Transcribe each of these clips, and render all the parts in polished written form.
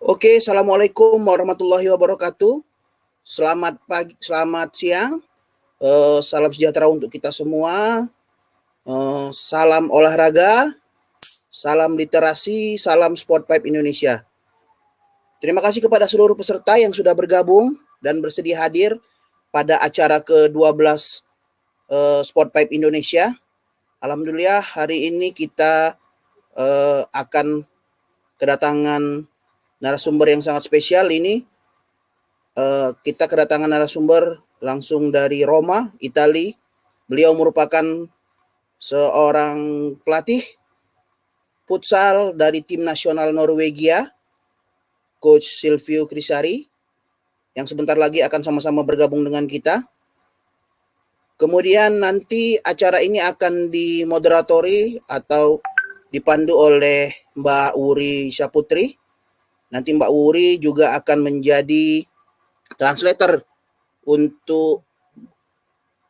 Oke, assalamualaikum warahmatullahi wabarakatuh. Selamat pagi, selamat siang. Salam sejahtera untuk kita semua. Salam olahraga, salam literasi, salam Sport Pipe Indonesia. Terima kasih kepada seluruh peserta yang sudah bergabung dan bersedia hadir pada acara ke-12 Sport Pipe Indonesia. Alhamdulillah hari ini kita akan kedatangan narasumber yang sangat spesial ini. Kita kedatangan narasumber langsung dari Roma, Italia. Beliau merupakan seorang pelatih futsal dari tim nasional Norwegia, Coach Silvio Crisari, yang sebentar lagi akan sama-sama bergabung dengan kita. Kemudian nanti acara ini akan dimoderatori atau dipandu oleh Mbak Wuri Syaputri. Nanti Mbak Wuri juga akan menjadi translator untuk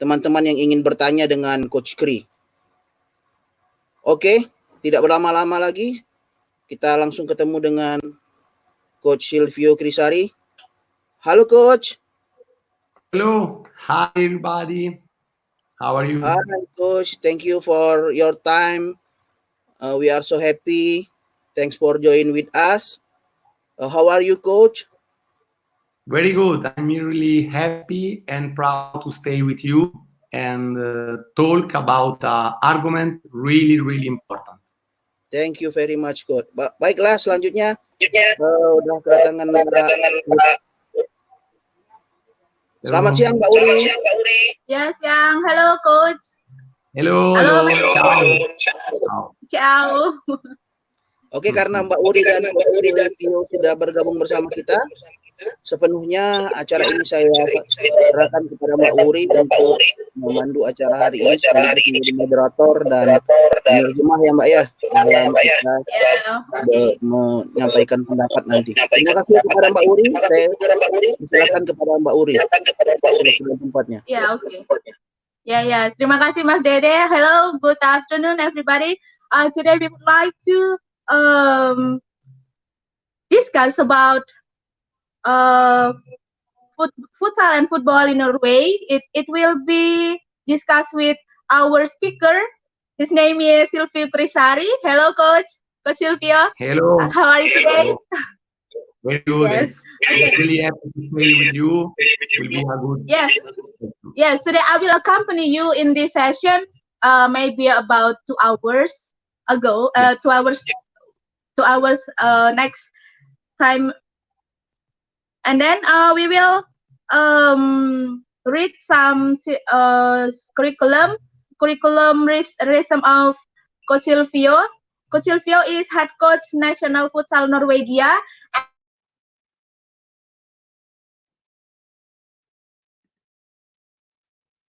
teman-teman yang ingin bertanya dengan Coach Kri. Oke, tidak berlama-lama lagi, kita langsung ketemu dengan Coach Silvio Crisari. Halo Coach. Hello, hi everybody. How are you? Hi Coach, thank you for your time. We are so happy. Thanks for joining with us. How are you, Coach? Very good. I'm really happy and proud to stay with you and talk about argument really important. Thank you very much, Coach. Baiklah, selanjutnya udah kedatangan Selamat siang, Mbak Uri. Ya, siang. Halo, Coach. Halo. Ciao. Oke, karena Mbak Uri dan Silvio sudah bergabung bersama kita, sepenuhnya acara ini saya serahkan kepada Mbak Uri untuk memandu acara hari ini sebagai moderator dan penerjemah ya Mbak ya, dalam kita menyampaikan pendapat nanti. Terima kasih kepada Mbak Uri. Saya silakan kepada Mbak Uri. Tempatnya. Ya, oke. Ya. Terima kasih Mas Dede. Hello, good afternoon everybody. Today we would like to discuss about futsal and football in Norway. It will be discussed with our speaker. His name is Silvio Crisari. Hello, Coach Silvio. Hello. How are you today? Very good. Yes. I'm really happy to play with you. It will be a good. Yes. Today I will accompany you in this session. Maybe about 2 hours ago. 2 hours next time. And then we will read some curriculum resume of Coach Silvio. Coach Silvio is head coach national futsal Norwegia.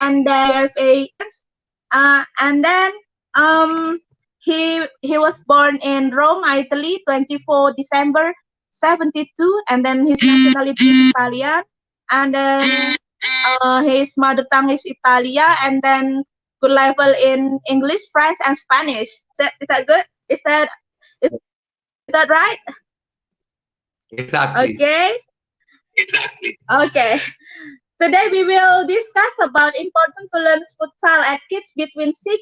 And then he was born in Rome, Italy, 24 December 72, and then his nationality is Italian, and then his mother tongue is Italia, and then good level in English, French, and Spanish. Is that good? Is that right? Exactly. Okay. Exactly. Okay. Today we will discuss about important to learn futsal at kids between 6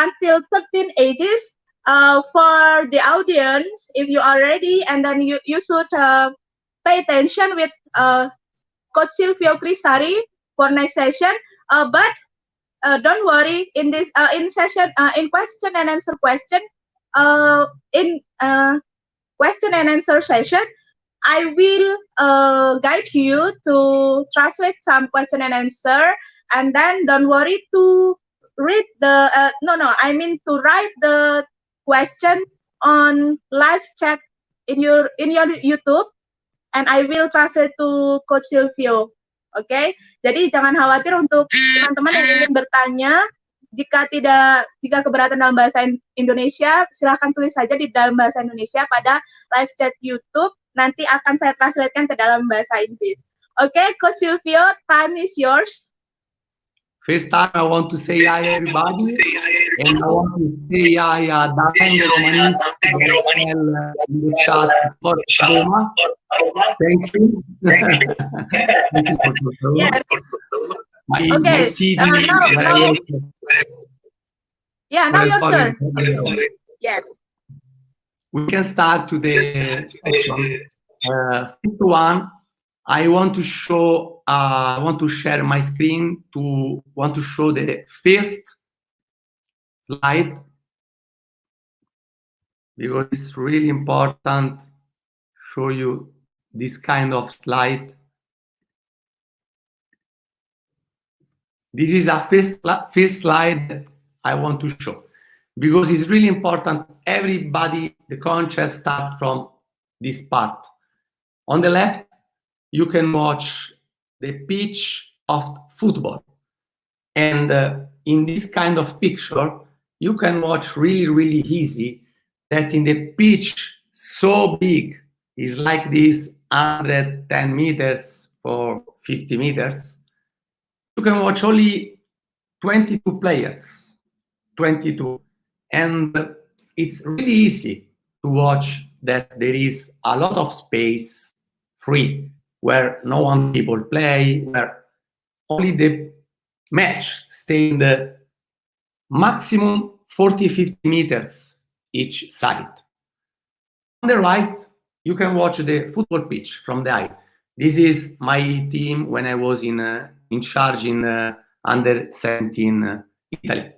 until 13 ages. For the audience, if you are ready, and then you should pay attention with Coach Silvio Crisari for next session. But don't worry, in this in session in question and answer session, I will guide you to translate some question and answer, and then don't worry to read the to write the question on live chat in your YouTube, and I will translate to Coach Silvio. Oke, jadi jangan khawatir untuk teman-teman yang ingin bertanya. Jika keberatan dalam bahasa Indonesia, silahkan tulis saja di dalam bahasa Indonesia pada live chat YouTube. Nanti akan saya translatekan ke dalam bahasa Inggris. Oke, Coach Silvio, time is yours. First time I want to say hi everybody, and I want to say hi datang dari Romania in the chat for Roma. Thank you. Thank you for the Yes. my Okay. CD. Yeah, now your turn. Yes. We can start to the section. First one, I want to show. I want to share my screen to want to show the first slide because it's really important. Show you this kind of slide. This is a first slide that I want to show because it's really important. Everybody, the concept start from this part. On the left, you can watch the pitch of football. And in this kind of picture, you can watch really easy that in the pitch so big is like this 110 meters or 50 meters, you can watch only 22 players, 22. And it's really easy to watch that there is a lot of space free, where no one people play, where only the match stay in the maximum 40-50 meters each side. On the right, you can watch the football pitch from the eye. This is my team when I was in charge in under 17 Italy.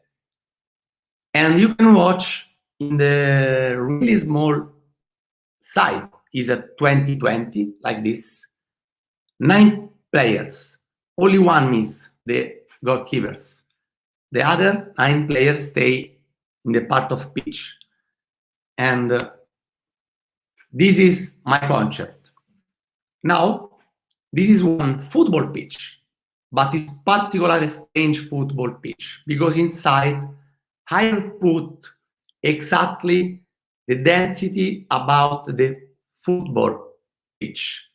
And you can watch in the really small side is a 20-20 like this. 9 players, only one miss, the goalkeepers. The other 9 players stay in the part of pitch. And this is my concept. Now, this is one football pitch, but it's particularly strange football pitch because inside I put exactly the density about the football pitch.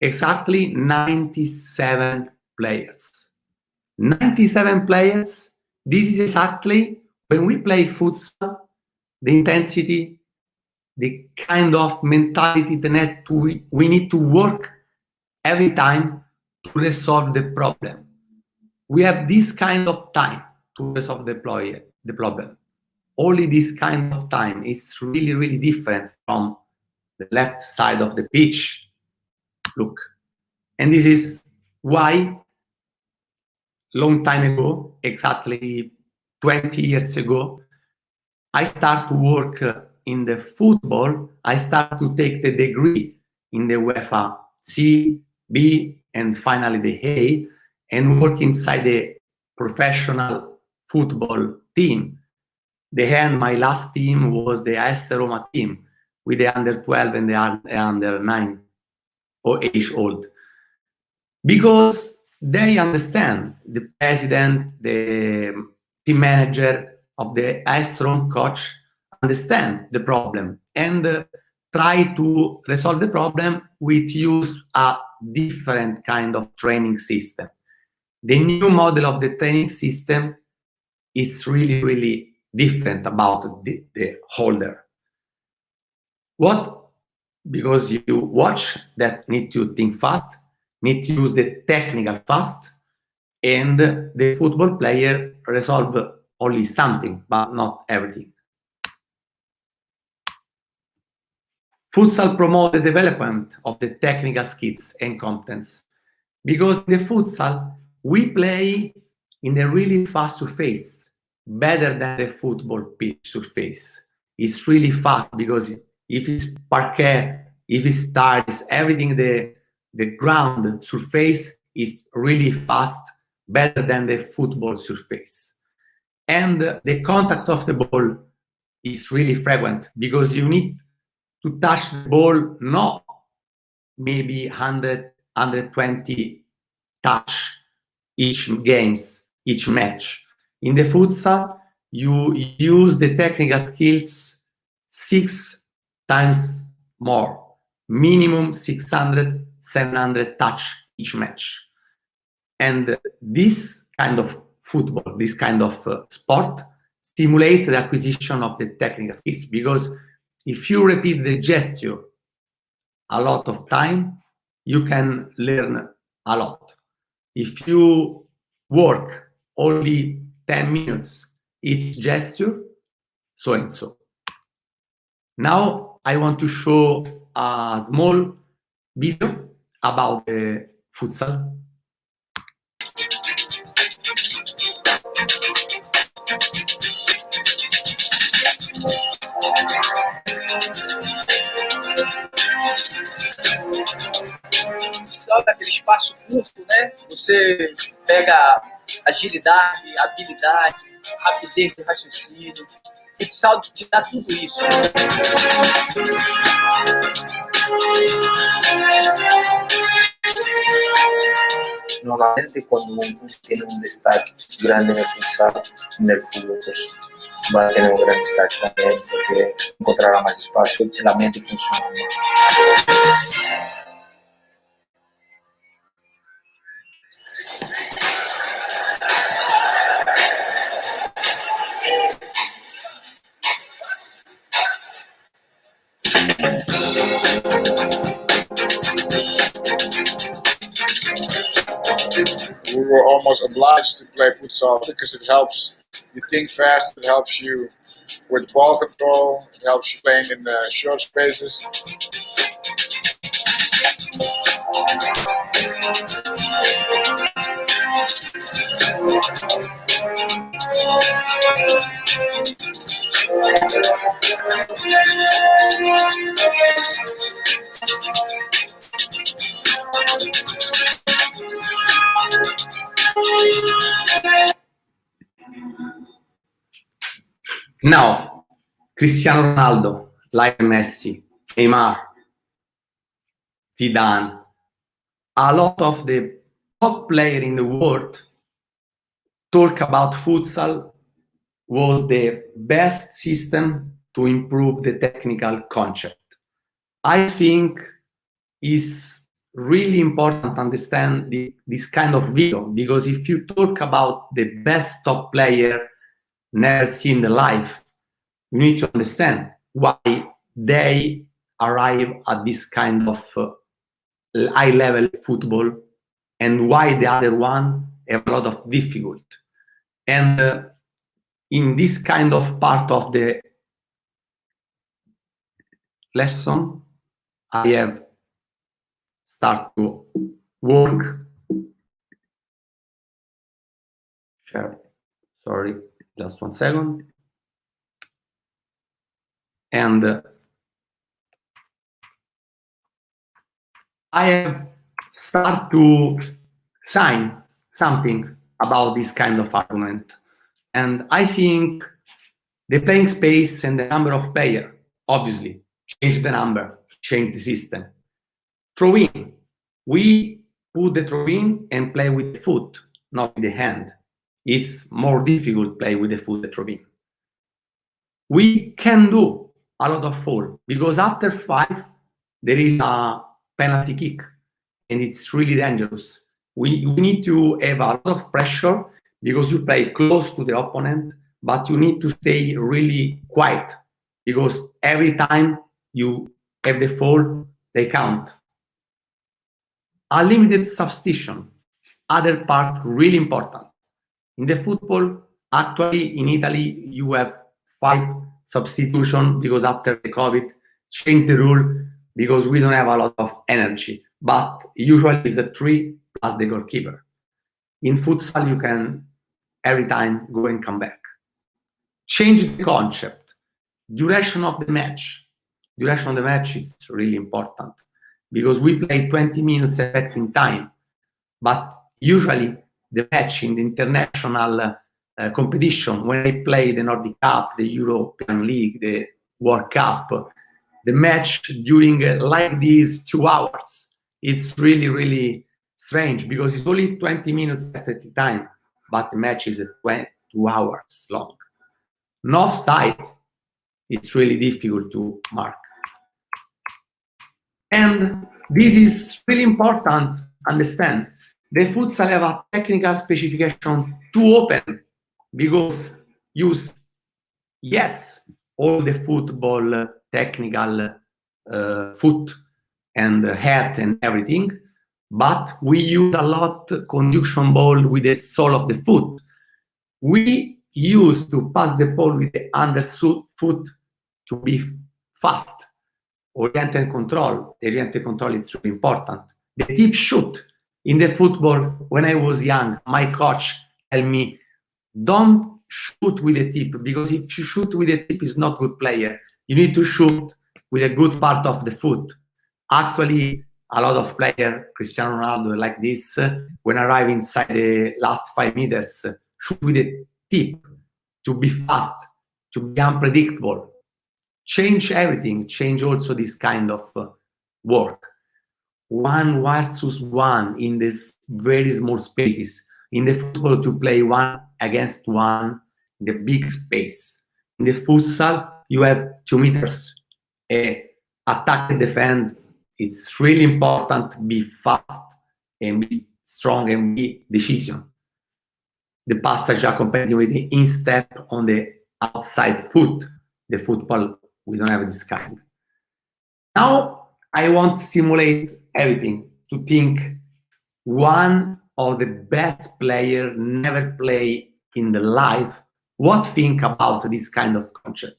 Exactly 97 players. 97 players. This is exactly when we play futsal, the intensity, the kind of mentality that we need to work every time to resolve the problem. We have this kind of time to resolve the problem. Only this kind of time is really different from the left side of the pitch. Look. And this is why long time ago, exactly 20 years ago, I start to work in the football. I start to take the degree in the UEFA C, B, and finally the A, and work inside the professional football team. My last team was the AS Roma team with the under 12 and the under 9 or age old. Because they understand, the president, the team manager of the AS Roma coach understand the problem and try to resolve the problem with use a different kind of training system. The new model of the training system is really different about the holder. What? Because you watch that need to think fast, need to use the technical fast, and the football player resolve only something, but not everything. Futsal promotes the development of the technical skills and competence. Because in the futsal, we play in a really fast surface, better than the football pitch surface. It's really fast because if it's parquet, if it's tiles, everything, the ground surface is really fast, better than the football surface. And the contact of the ball is really frequent because you need to touch the ball, not maybe 100, 120 touch each match. In the futsal, you use the technical skills 6 times more, minimum 600, 700 touch each match. And this kind of football, this kind of sport, stimulate the acquisition of the technical skills, because if you repeat the gesture a lot of time, you can learn a lot. If you work only 10 minutes each gesture, so and so. Now I want to show a small video about the futsal. Só naquele espaço curto, né? Você pega agilidade, habilidade, rapidez de raciocínio. Futsal te dá tudo isso. Normalmente cuando uno tiene un destaque grande en el futsal, en el fútbol, pues va a tener un gran destaque también porque encontrará más espacio y la mente funciona más. We were almost obliged to play futsal because it helps you think fast, it helps you with ball control, it helps you playing in short spaces. Now, Cristiano Ronaldo, Lionel Messi, Neymar, Zidane, a lot of the top players in the world talk about futsal was the best system to improve the technical concept. I think it's really important to understand this kind of video, because if you talk about the best top player never seen in the life, you need to understand why they arrive at this kind of high-level football and why the other one have a lot of difficulty. And in this kind of part of the lesson, I have started to work. Share. Sorry, just 1 second. And I have started to sign something about this kind of argument. And I think the playing space and the number of players, obviously, change the number, change the system. Throw-in. We put the throw-in and play with the foot, not with the hand. It's more difficult to play with the foot, the throw-in. We can do a lot of foul, because after 5, there is a penalty kick, and it's really dangerous. We need to have a lot of pressure, because you play close to the opponent, but you need to stay really quiet, because every time you have the foul, they count. A limited substitution, other part really important. In the football, actually in Italy, you have 5 substitution, because after the COVID, changed the rule, because we don't have a lot of energy, but usually it's a 3 plus the goalkeeper. In futsal, you can every time go and come back. Change the concept. Duration of the match. Duration of the match is really important, because we play 20 minutes effective time, but usually the match in the international competition, when they play the Nordic Cup, the European League, the World Cup, the match during like these 2 hours is really, really strange, because it's only 20 minutes effective time, but the match is 2 hours long. No offside, it's really difficult to mark. And this is really important to understand. The futsal have a technical specification too open, because use, yes, all the football technical foot, and hat and everything, but we use a lot conduction ball with the sole of the foot. We used to pass the ball with the underfoot to be fast. Oriented control. The oriented control is really important. The tip shoot. In the football, when I was young, my coach told me, don't shoot with the tip, because if you shoot with the tip, it's not good player. You need to shoot with a good part of the foot. Actually, a lot of players, Cristiano Ronaldo like this, when arrive inside the last 5 meters, shoot with the tip to be fast, to be unpredictable. Change everything, change also this kind of work. 1 versus 1 in this very small spaces. In the football, to play 1 against 1 in the big space. In the futsal, you have 2 meters. Attack and defend. It's really important to be fast and be strong and be decision. The passage accompanied with the instep on the outside foot. The football, we don't have this kind. Now I want to simulate everything, to think one of the best player never play in the life. What think about this kind of concept?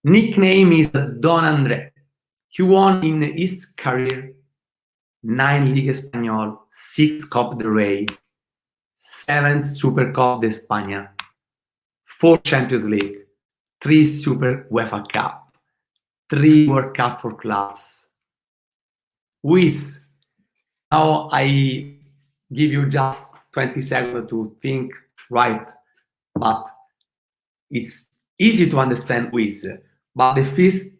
Nickname is Don André. He won in his career 9 Ligue Español, 6 Copa del Rey, 7 Super Cup de España, 4 Champions League, 3 Super UEFA Cup, 3 World Cup for clubs. With now I give you just 20 seconds to think right, but it's easy to understand with. But the first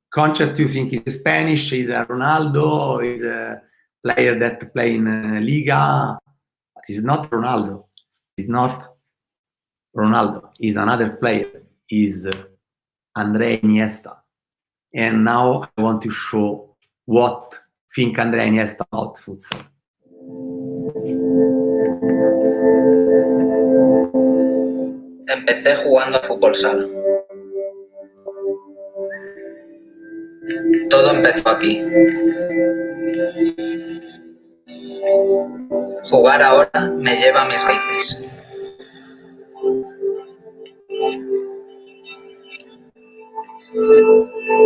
concept you think is Spanish, is a Ronaldo, is a player that play in Liga, but it's not Ronaldo. It's not Ronaldo. He's another player. Is André Iniesta. And now I want to show what think André Iniesta about futsal. Empecé jugando a fútbol sala. Todo empezó aquí. Jugar ahora me lleva a mis raíces.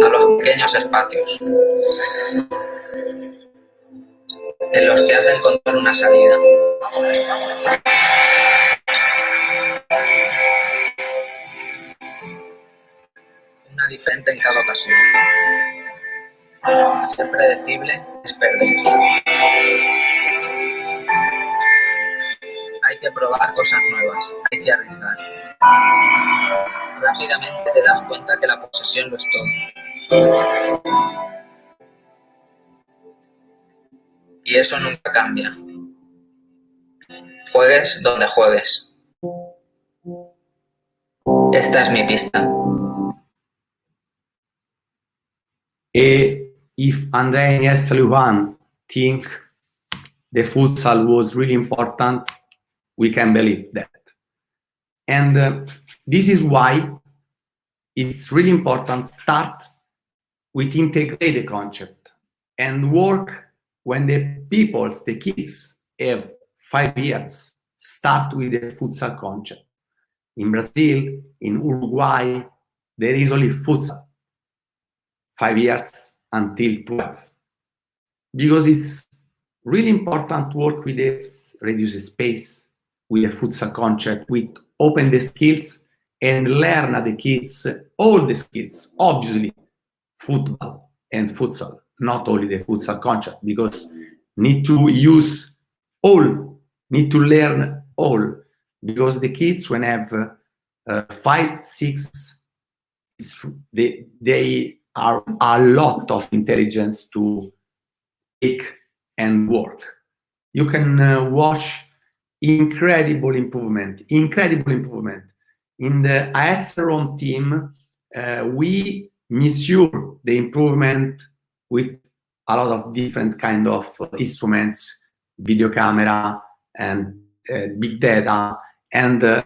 A los pequeños espacios en los que hace encontrar una salida. Una diferente en cada ocasión. Ser predecible es perder. Hay que probar cosas nuevas, hay que arriesgar. Rápidamente te das cuenta que la posesión lo es todo. Y eso nunca cambia. Juegues donde juegues. Esta es mi pista. If André Iniesta Lujan think the futsal was really important, we can believe that. And this is why it's really important start with integrate the concept and work when the kids have 5 years, start with the futsal concept. In Brazil, in Uruguay, there is only futsal. 5 years until 12. Because it's really important to work with the reduced space, with the futsal concept, with open the skills and learn at the kids all the skills, obviously football and futsal, not only the futsal concept, because need to use all, need to learn all, because the kids when have 5, 6, they are a lot of intelligence to take and work. You can watch incredible improvement. In the AS Rome team, we measure the improvement with a lot of different kind of instruments, video camera and big data, and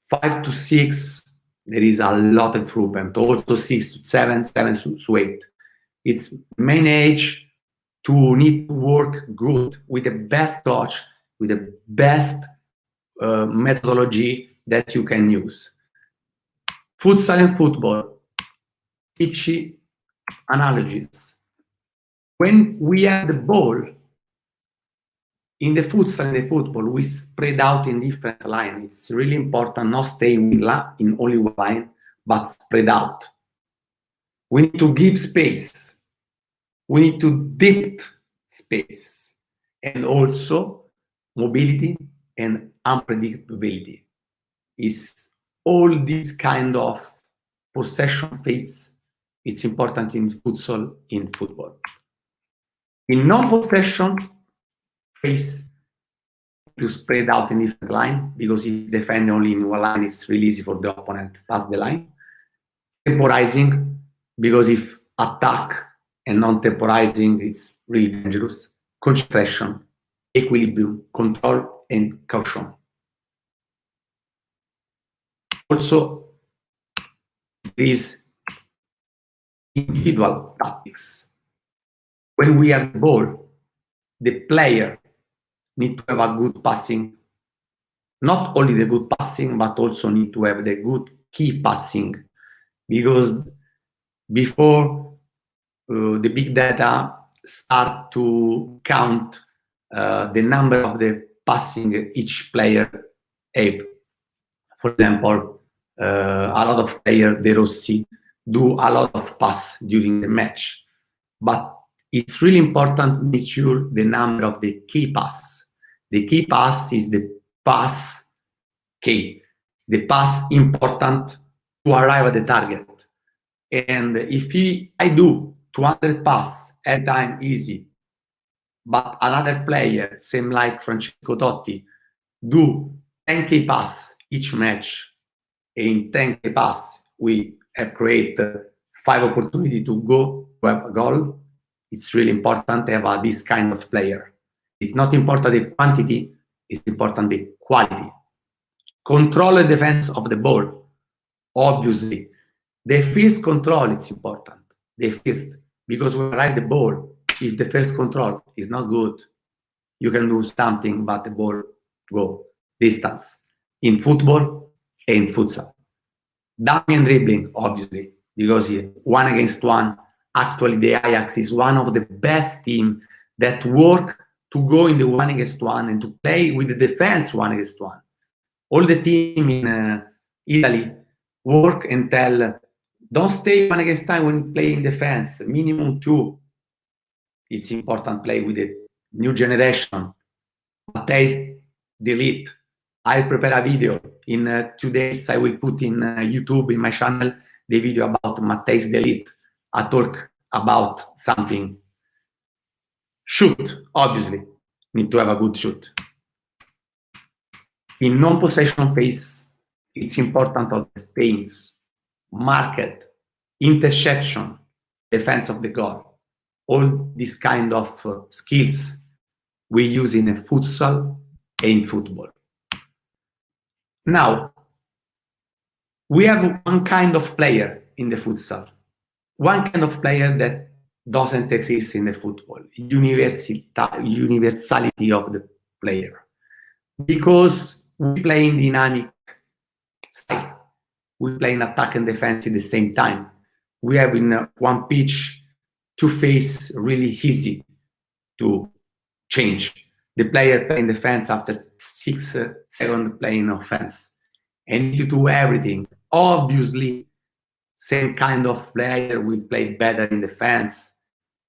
5 to 6, there is a lot of improvement. Also 6 to 7, 7 to 8. It's main age to need to work good with the best coach, with the best methodology that you can use. Futsal and football, pitchy analogies. When we have the ball, in the futsal and the football, we spread out in different lines. It's really important not stay in only one line, but spread out. We need to give space. We need to depth space, and also mobility and unpredictability. Is all this kind of possession phase. It's important in futsal, in football. In non-possession phase, to spread out in different line, because if you defend only in one line, it's really easy for the opponent to pass the line. Temporizing, because if attack and non-temporizing, it's really dangerous. Concentration, equilibrium, control, and caution. Also, there is individual tactics. When we have the ball, the player need to have a good passing. Not only the good passing, but also need to have the good key passing. Because before the big data start to count the number of the passing each player have. For example, a lot of players, De Rossi, do a lot of pass during the match. But it's really important to make sure the number of the key pass. The key pass is the pass key, the pass important to arrive at the target. And if I do 200 pass every time easy, but another player, same like Francesco Totti, do 10K pass each match, in 10K pass we have created 5 opportunities to go to have a goal. It's really important to have this kind of player. It's not important the quantity, it's important the quality. Control the defense of the ball. Obviously, the first control is important. The first, because when I ride the ball, is the first control. It's not good. You can do something, but the ball go distance. In football and in futsal. Dunking and dribbling, obviously, because 1 against 1. Actually, the Ajax is one of the best teams that work to go in the 1 against 1 and to play with the defense 1 against 1. All the team in Italy work and tell, don't stay 1 against 1 when you play in defense, minimum 2. It's important to play with the new generation. Matthijs de Ligt. I prepare a video. In 2 days, I will put in YouTube, in my channel, the video about Matthijs de Ligt. I talk about something. Shoot, obviously. Need to have a good shoot. In non-possession phase, it's important of the paints, market, interception, defense of the goal. All these kind of skills we use in a futsal and in football. Now, we have one kind of player in the futsal. One kind of player that doesn't exist in the football. Universality of the player. Because we play in dynamic style. We play in attack and defense at the same time. We have in one pitch, 2 phases really easy to change. The player playing defense after 6 seconds playing offense. And need to do everything. Obviously, same kind of player will play better in defense.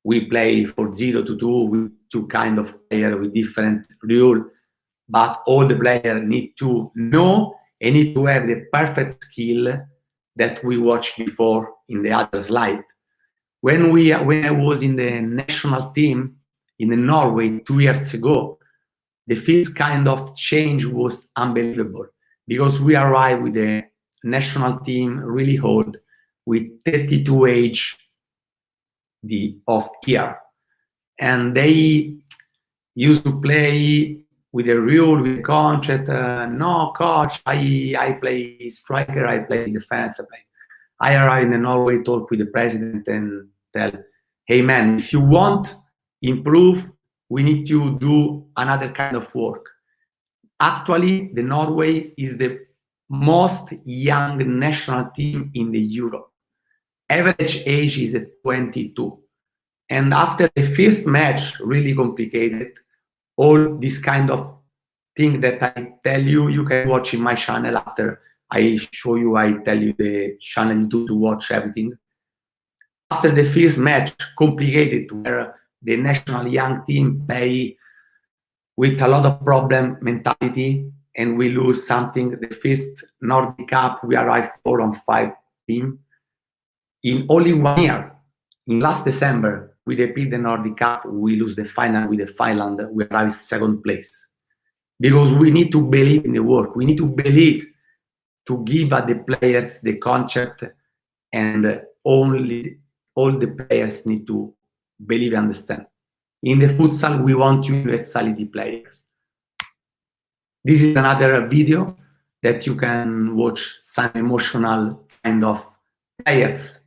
We play for 0 to 2 with 2 kind of player with different rule. But all the players need to know and need to have the perfect skill that we watched before in the other slide. When I was in the national team in Norway 2 years ago, the first kind of change was unbelievable because we arrived with the national team really old, with 32 age of year, and they used to play with a rule, with a contract. No, coach, I play striker, I play defense. I arrived in Norway, talk with the president, and tell, hey man, if you want improve, we need to do another kind of work. Actually, the Norway is the most young national team in the Europe. Average age is at 22. And after the first match, really complicated, all this kind of thing that I tell you, you can watch in my channel after I show you, I tell you the channel to watch everything. After the first match, complicated, where the national young team play with a lot of problem mentality, and we lose something. The first Nordic Cup, we arrived 4 on 5 team. In only 1 year, in last December, we repeat the Nordic Cup, we lose the final with the Finland, we arrive 2nd place. Because we need to believe in the work, we need to believe to give at the players the concept, and all the players need to believe and understand. In the futsal, we want universality players. This is another video that you can watch some emotional kind of players.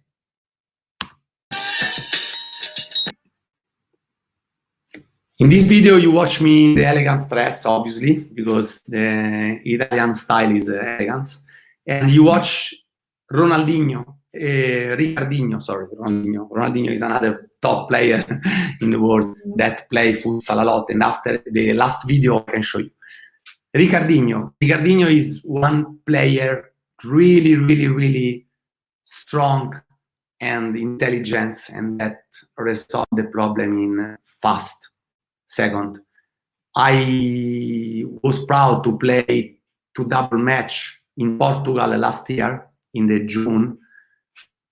In this video, you watch me in the elegant dress, obviously, because the Italian style is elegance. And you watch Ricardinho, sorry, Ronaldinho. Ronaldinho is another top player in the world that play futsal a lot. And after the last video, I can show you. Ricardinho is one player really, really, really strong and intelligent, and that resolved the problem in fast second. I was proud to play 2 double match in Portugal last year in the June,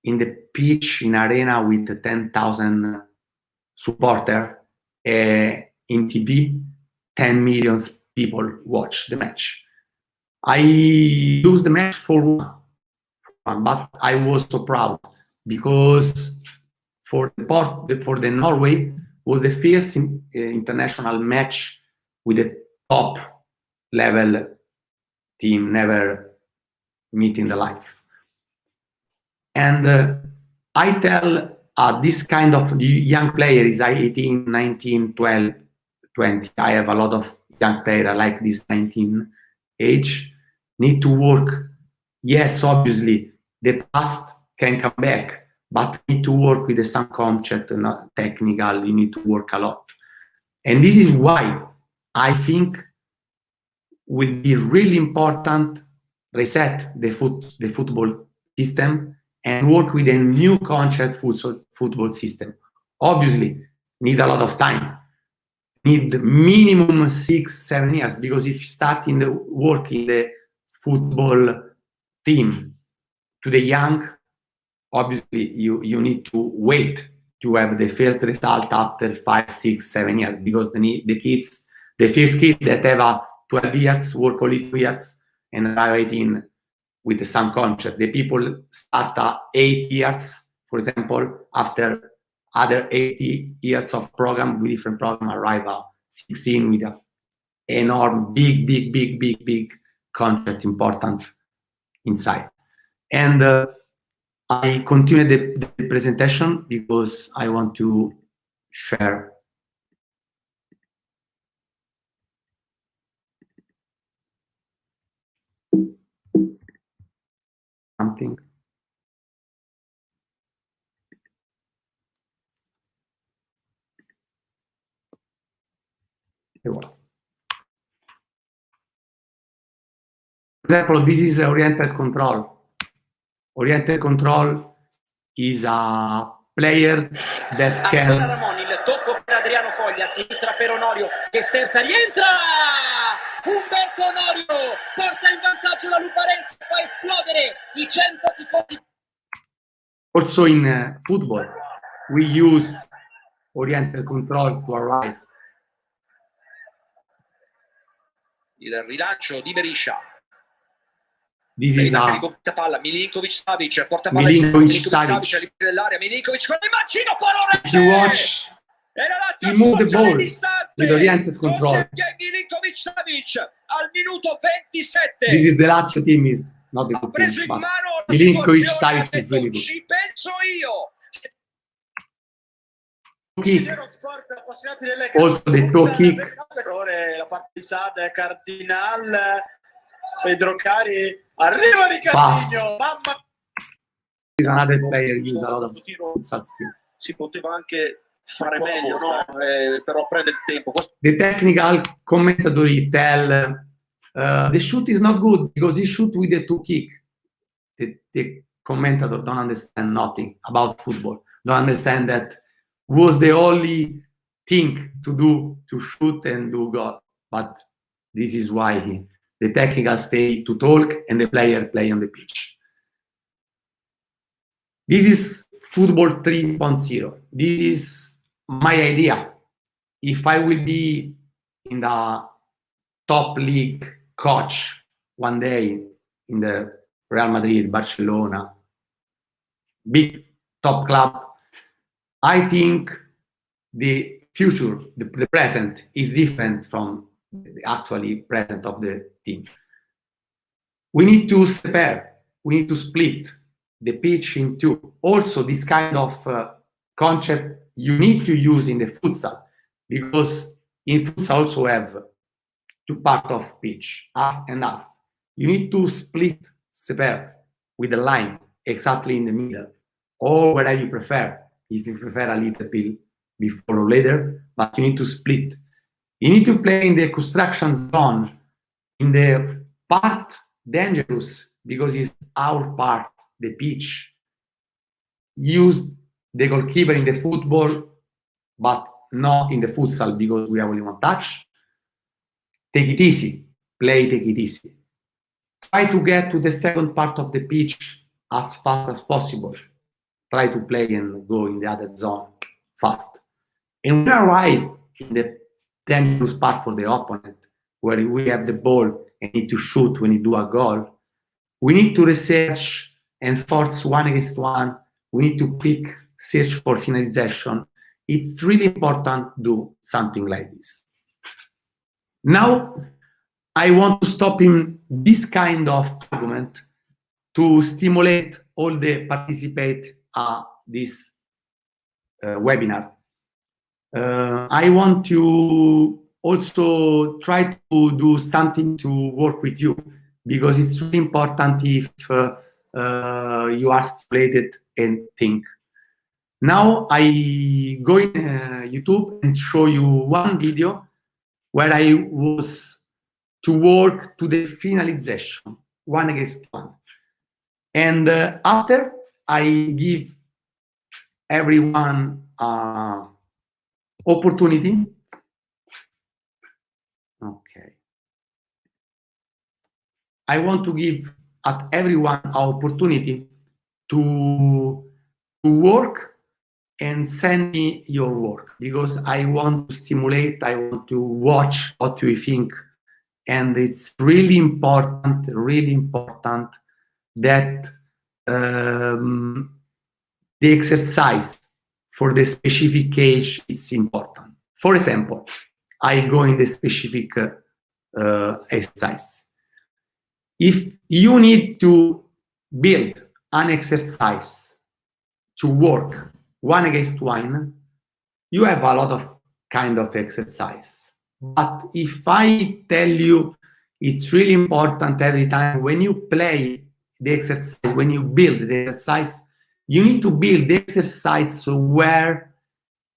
in the pitch in arena with 10,000 supporters, in TV, 10 million people watch the match. I lose the match for 1, but I was so proud because for the Norway was the first international match with a top level team never meet in the life. And I tell this kind of young player is 18, 19, 12, 20. I have a lot of young players like this 19 age, need to work. Yes, obviously, the past can come back, but need to work with some concept, not technical, you need to work a lot. And this is why I think will be really important reset the football system and work with a new concept football system. Obviously, need a lot of time, need minimum 6-7 years, because if you start in the work in the football team to the young, obviously you need to wait to have the first result after 5, 6, 7 years, because the first kids that have 12 years work only 2 years and arrive 18 with some concept. The people start at 8 years, for example, after other 80 years of program with different program, arrive at 16 with an enormous, big concept important inside. And I continue the presentation because I want to share something. For example, this is oriented control. Oriented control is a player that can... Ramon, il tocco per Adriano Foglia, a sinistra per Onorio, che sterza, rientra! Umberto Onorio porta in vantaggio la Luparenza, fa esplodere i 100 tifosi. Also in football, we use oriented control to arrive. Il rilancio di Berisha. This is a palla, Milinkovic-Savic, porta palla Milinkovic-Savic all'interno dell'area, Milinkovic con il mancino, pallone. If you watch, he moved the ball with oriented control. Milinkovic-Savic al minuto 27. This is the Lazio team, is not the good team, but Milinkovic-Savic is really good. Ci penso io. kick, Dello sport, appassionati delle also the toe futsal, kick. errore, la parte di Sad, Cardinal, Pedro Cari, arriva Ricardinho, mamma Is another player use a lot of futsal skill. si poteva anche fare meglio, no? Però prende il tempo. The technical commentator tell the shoot is not good because he shoot with the two kick. The commentator don't understand nothing about football. Don't understand that was the only thing to do to shoot and do goal. But this is why the technical stay to talk and the player play on the pitch. This is football 3.0. This is my idea. If I will be in the top league coach one day in the Real Madrid, Barcelona, big top club, I think the future, the present is different from the actually present of the team. We need to separate, we need to split the pitch in two. Also, this kind of concept you need to use in the futsal, because in futsal also have two parts of pitch, half and half. You need to split, separate with the line exactly in the middle, or whatever you prefer. If you prefer a little bit before or later, but you need to split. You need to play in the construction zone, in the part dangerous, because it's our part, the pitch. Use the goalkeeper in the football, but not in the futsal, because we have only one touch. Take it easy, take it easy. Try to get to the second part of the pitch as fast as possible. Try to play and go in the other zone fast. And when we arrive in the dangerous part for the opponent, where we have the ball and need to shoot when we do a goal, we need to research and force 1 against 1. We need to click, search for finalization. It's really important to do something like this. Now, I want to stop in this kind of argument to stimulate all the participate this webinar. I want to also try to do something to work with you, because it's really important if you are stimulated and think. Now I go in YouTube and show you one video where I was to work to the finalization, 1 against 1. And after, I give everyone opportunity. Okay. I want to give at everyone an opportunity to work and send me your work, because I want to stimulate, I want to watch what you think. And it's really important that the exercise for the specific age is important. For example, I go in the specific exercise. If you need to build an exercise to work 1 against 1, you have a lot of kind of exercise. But if I tell you it's really important every time when you play the exercise, when you build the exercise, you need to build the exercise where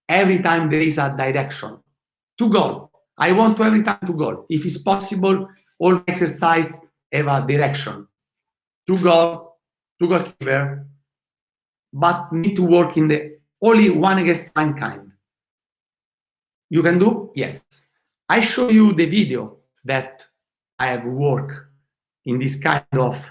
every time there is a direction to goal. I want to every time to goal. If it's possible, all exercise have a direction to goal, to goalkeeper, but need to work in the only 1 against 1 kind. You can do? Yes. I show you the video that I have worked in this kind of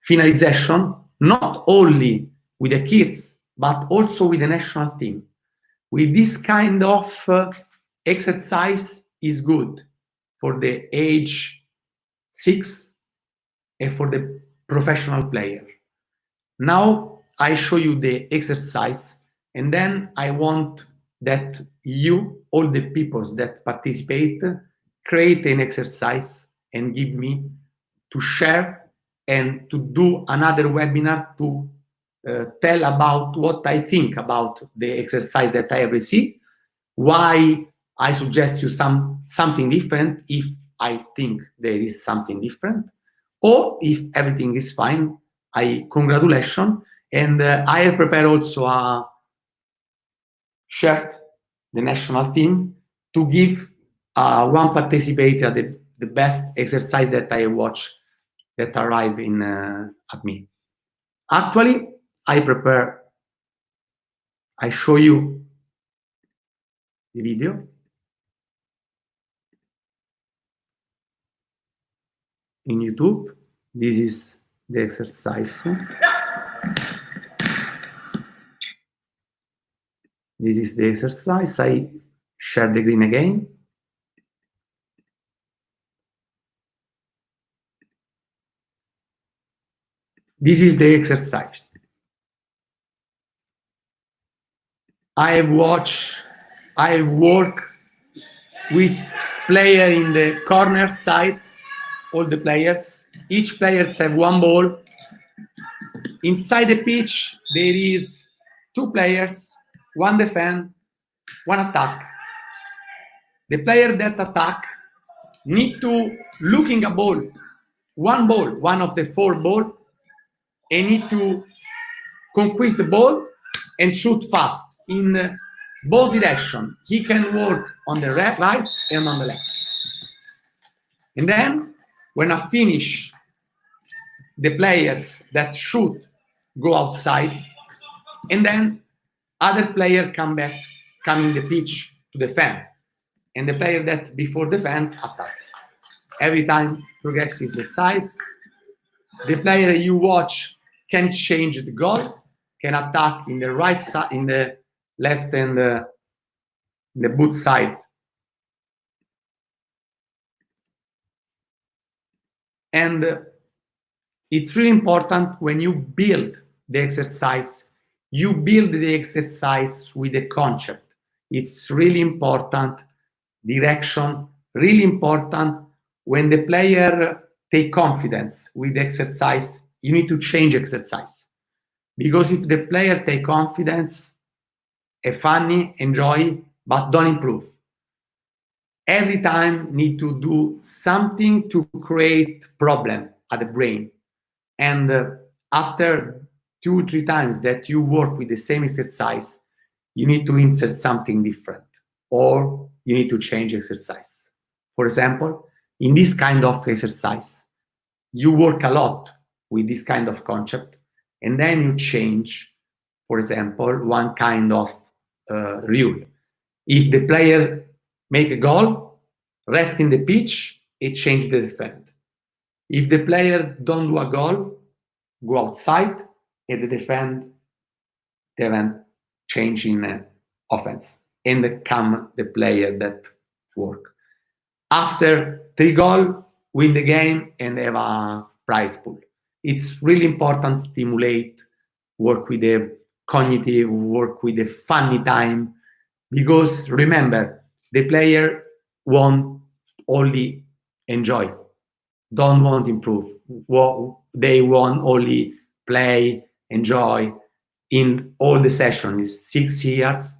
finalization, not only with the kids, but also with the national team. With this kind of exercise is good for the age 6 and for the professional player. Now I show you the exercise, and then I want that you, all the people that participate, create an exercise and give me to share and to do another webinar to tell about what I think about the exercise that I have received, why I suggest you something different if I think there is something different, or if everything is fine, I congratulations. And I have prepared also a shirt, the national team, to give one participator the best exercise that I watch that arrive in at me. Actually, I show you the video in YouTube. This is the exercise. This is the exercise. I share the screen again. This is the exercise. I work with player in the corner side, all the players. Each player have one ball. Inside the pitch, there is 2 players, one defend, one attack. The player that attack need to looking a ball, one of the 4 ball, and need to conquest the ball and shoot fast in both directions. He can work on the right and on the left. And then when I finish, the players that shoot go outside, and then other player come in the pitch to defend, and the player that before defend attack. Every time progressive exercise. The player you watch can change the goal, can attack in the right side, in the left and the boot side. And it's really important when you build the exercise, you build the exercise with a concept. It's really important, direction, really important. When the player take confidence with the exercise, you need to change exercise. Because if the player take confidence, funny, enjoy, but don't improve. Every time need to do something to create problem at the brain. And after 2-3 times that you work with the same exercise, you need to insert something different, or you need to change exercise. For example, in this kind of exercise, you work a lot with this kind of concept, and then you change, for example, one kind of rule. If the player make a goal, rest in the pitch, and change the defend. If the player don't do a goal, go outside, and the defend change in offense, and come the player that work. After 3 goals, win the game and have a prize pool. It's really important to stimulate, work with the cognitive, work with the funny time, because remember, the player won't only enjoy, don't want to improve. They want only play, enjoy. In all the sessions, 6 years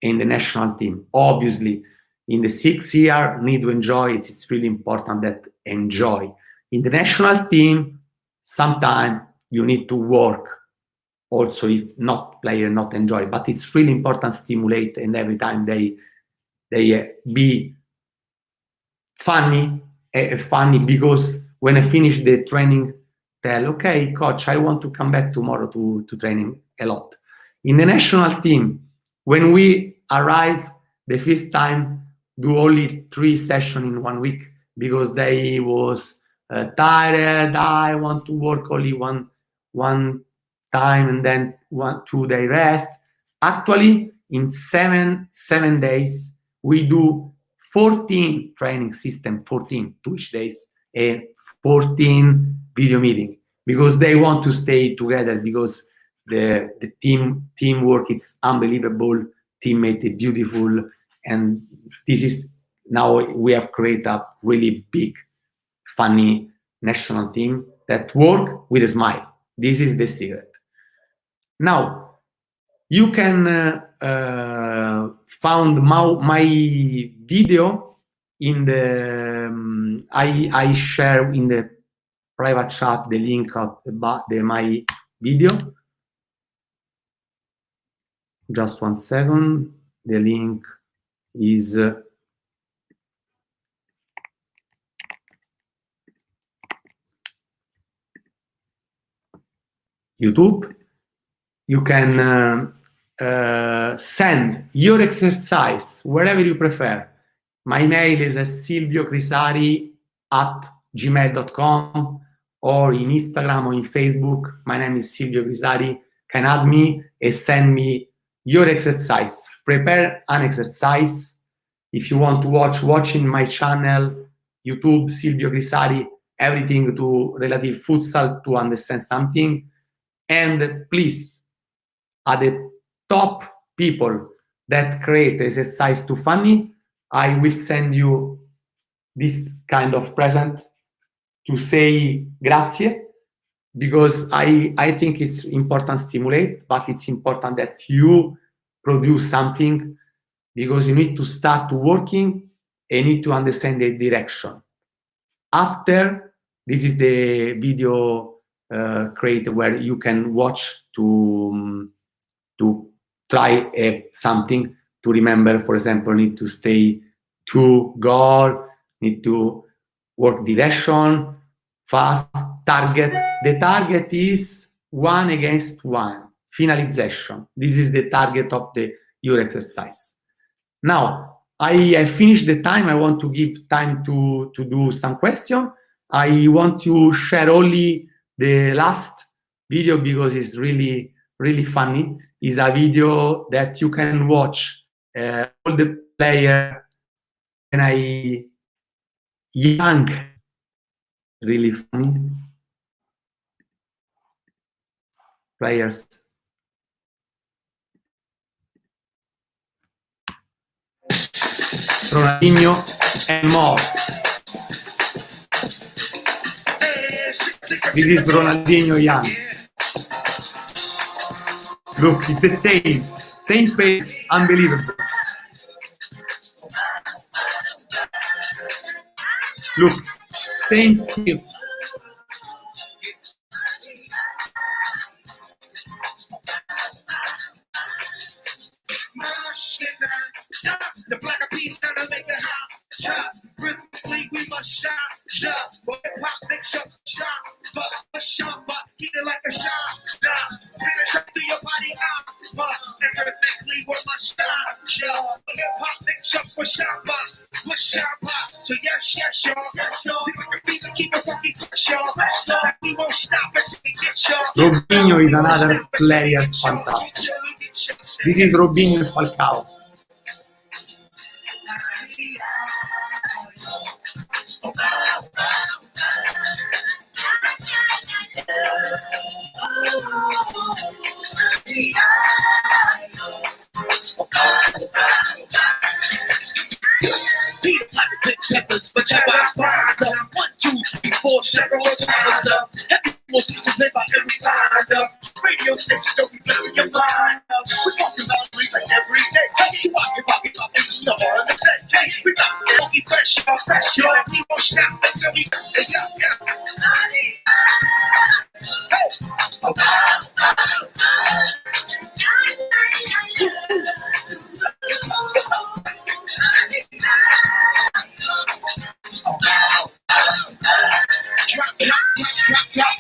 in the national team. Obviously, in the 6 year, need to enjoy it. It's really important that enjoy. In the national team, sometimes you need to work also if not player not enjoy, but it's really important stimulate, and every time they be funny, because when I finish the training, tell, okay, coach, I want to come back tomorrow to training a lot. In the national team, when we arrive the first time, do only 3 sessions in 1 week, because they was tired. I want to work only one time, and then 1-2 day rest. Actually, in seven days, we do 14 training system, 14 to each days, and 14 video meeting, because they want to stay together, because the teamwork is unbelievable, teammate is beautiful, and this is now we have created a really big, funny national team that work with a smile. This is the secret. Now, you can find my video in the, I share in the private chat the link of my video. Just 1 second. The link is YouTube. You can send your exercise wherever you prefer. My mail is silviocrisari@gmail.com, or in Instagram or in Facebook. My name is Silvio Crisari. Can add me and send me your exercise. Prepare an exercise. If you want to watching my channel, YouTube, Silvio Crisari, everything to relative futsal to understand something. And please, at the top people that create exercise too funny, I will send you this kind of present to say grazie, because I think it's important to stimulate, but it's important that you produce something, because you need to start working and need to understand the direction. After, this is the video created where you can watch to try something to remember. For example, need to stay to goal, need to work direction, fast, target. The target is 1 against 1, finalization. This is the target of your exercise. Now, I finished the time. I want to give time to do some question. I want to share only the last video because it's really, really funny. It's a video that you can watch all the players when I young, really funny players. Ronaldinho and more. This is Ronaldinho young. Look, it's the same face, unbelievable. Look, same skills. The black piece gonna make it hot. Chop, rhythmically we must shop. Shop, boy, pop, make sure shop. But a shop, but heat it like a shot. Stop, penetrate through your body out. But and rhythmically we must stop. Shop, hip hop, make sure for shop. With shop, so yes, y'all. We can keep it funky fresh, y'all. We won't stop until we get y'all. Robinho is another player, fantastic. This is Robinho Falcao. But you got 1, 2, 3, 4, several times up. Every musician play by every line up. Radio station don't be messing your mind up. We talking about like every day. Hey, you walking, no more on the best. Hey, we got the funky fresh, y'all. And we won't stop until we got it.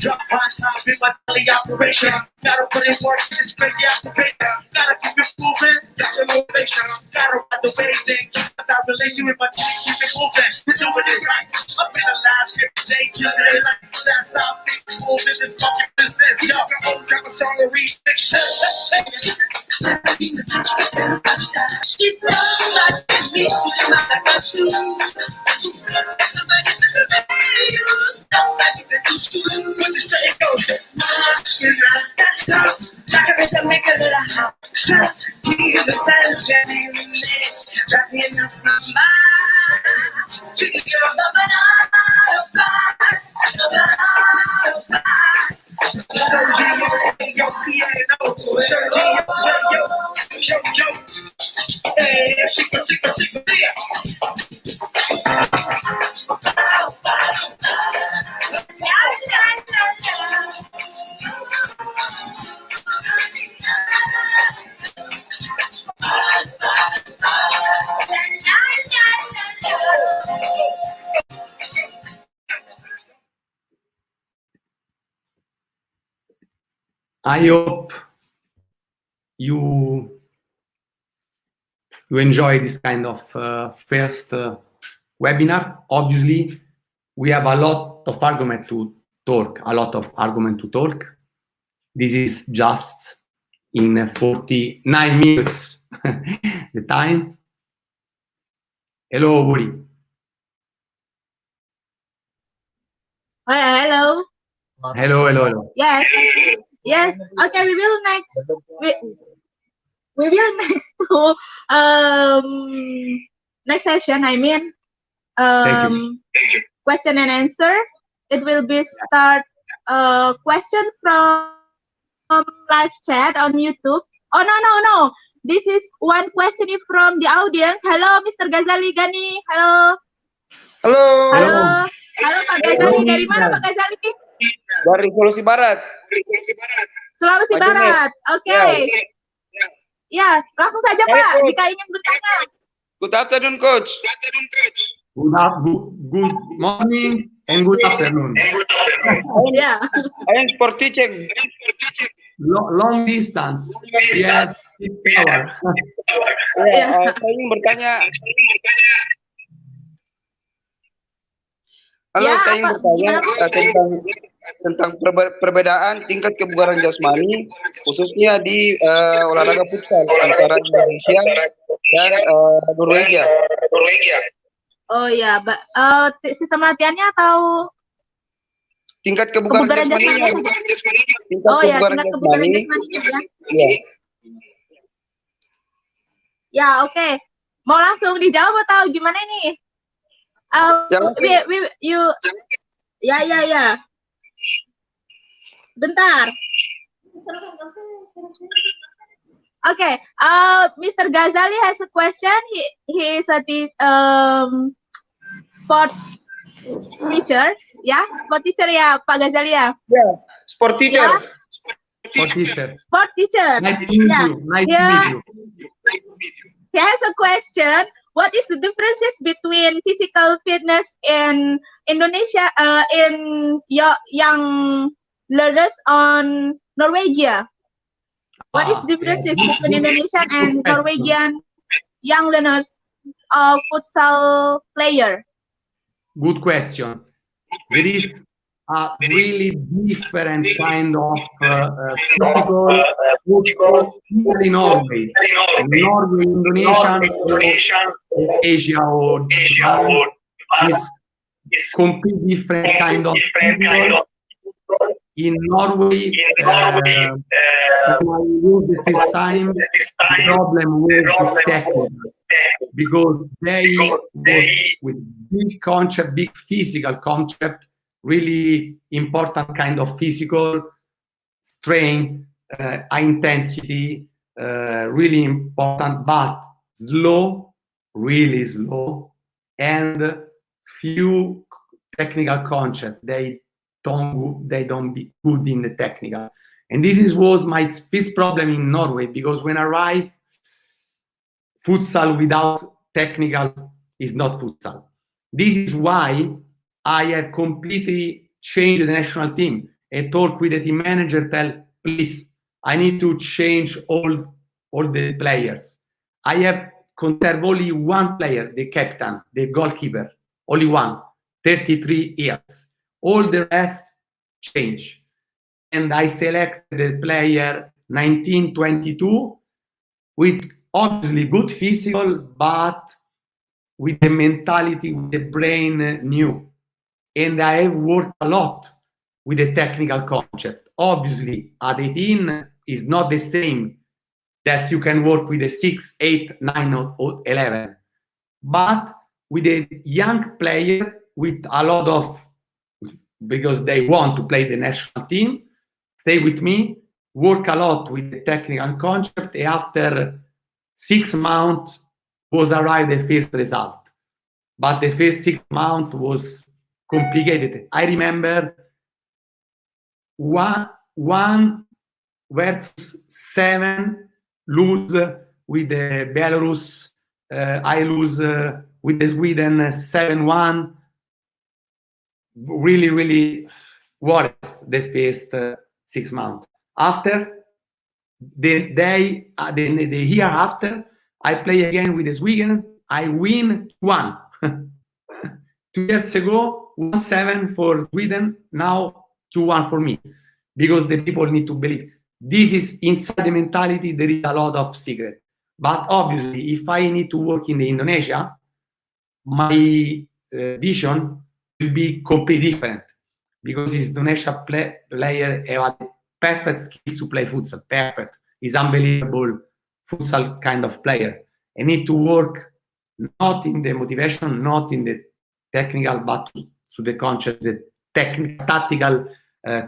Drop, be my daily operation. Gotta put in work, this crazy application. Gotta keep it moving, that's your motivation. Gotta ride the waves and keep that relation with my team, keep it moving. We're doing it right. I've been alive every day, today, like that's how things move in this fucking business. Y'all can always have a song to remix. She said, like me, she's like a shoe. What you say it goes? Make a little house. He's a sunshine. Wrapping up some so your piano. I hope you enjoy this kind of first webinar. Obviously, we have a lot of argument to talk. This is just in 49 minutes the time. Hello, Uri. Hello. Hello. Yes. Yes. Okay, we will next. We will next to next session. I mean, Thank you. question and answer. It will be start question from live chat on YouTube. Oh no. This is one question from the audience. Hello, Mr. Ghazali Gani. Hello. Halo. Halo Pak Ghazali. Dari mana Pak Ghazali? Dari Sulawesi Barat. Sulawesi Barat. Oke. Ya, langsung saja Pak. Jika ingin bertanya. Good afternoon, Coach. Good morning and good afternoon. Yeah. I am sport teaching. Long distance. Yes. Saya ingin bertanya. Halo, Ya, saya ingin bertanya tentang perbedaan tingkat kebugaran jasmani, khususnya di olahraga futsal antara Indonesia dan Norwegia. Oh ya, sistem latihannya atau tingkat kebugaran jasmaninya? Tingkat kebugaran jasmaninya ya. Iya. Ya, oke. Mau langsung dijawab atau gimana ini? Ya. Bentar. Okay. Mr. Ghazali has a question. He is a sport teacher. Ya, sport teacher ya, Pak Ghazali ya. Ya, sport teacher. Ya? Sport teacher. Nice to meet you. Nice to meet you. He has a question. What is the differences between physical fitness in Indonesia, in young learners on Norwegia? What is the differences between Indonesian and Norwegian young learners of futsal player? Good question. There is a really different kind of physical in Norway. Norway, Indonesia, Asia or Japan is completely different kind of physical. In Norway, when I used the first time, the problem was technical, because they with big concept, big physical concept, really important kind of physical strength, high intensity, really important, but slow, really slow, and few technical concepts. They don't be good in the technical. And this was my first problem in Norway, because when I arrived, futsal without technical is not futsal. This is why I have completely changed the national team and talk with the team manager, tell, please, I need to change all the players. I have conserved only one player, the captain, the goalkeeper, only one, 33 years. All the rest change. And I selected the player 1922 with obviously good physical, but with the mentality, with the brain new. And I have worked a lot with the technical concept. Obviously, at 18 is not the same that you can work with a 6, 8, 9, or 11. But with a young player with a lot of, because they want to play the national team, stay with me, work a lot with the technical concept, and after 6 months was arrived the first result. But the first 6 months was complicated. I remember 1 versus 7 lose with the Belarus. I lose with the Sweden 7-1. Really worried the first 6 months. After the year after, I play again with the Sweden. I win 1. 2 years ago, 1-7 for Sweden. Now 2-1 for me, because the people need to believe. This is inside the mentality. There is a lot of secret. But obviously, if I need to work in the Indonesia, my vision will be completely different, because Indonesia player have a perfect skills to play futsal. Perfect. He's unbelievable futsal kind of player. I need to work not in the motivation, not in the technical, but to the concept, the tactical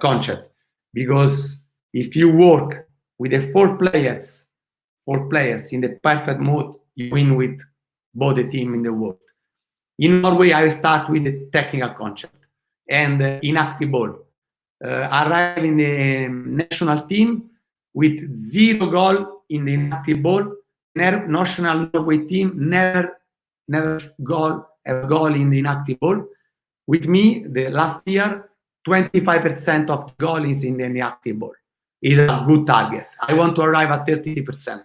concept. Because if you work with the 4 players in the perfect mode, you win with both the team in the world. In Norway, I start with the technical concept and inactive ball. Arrive in the national team with 0 goal in the inactive ball. National Norway team never have a goal in the inactive ball. With me, the last year, 25% of the goal is in the inactive ball. Is a good target. I want to arrive at 30%.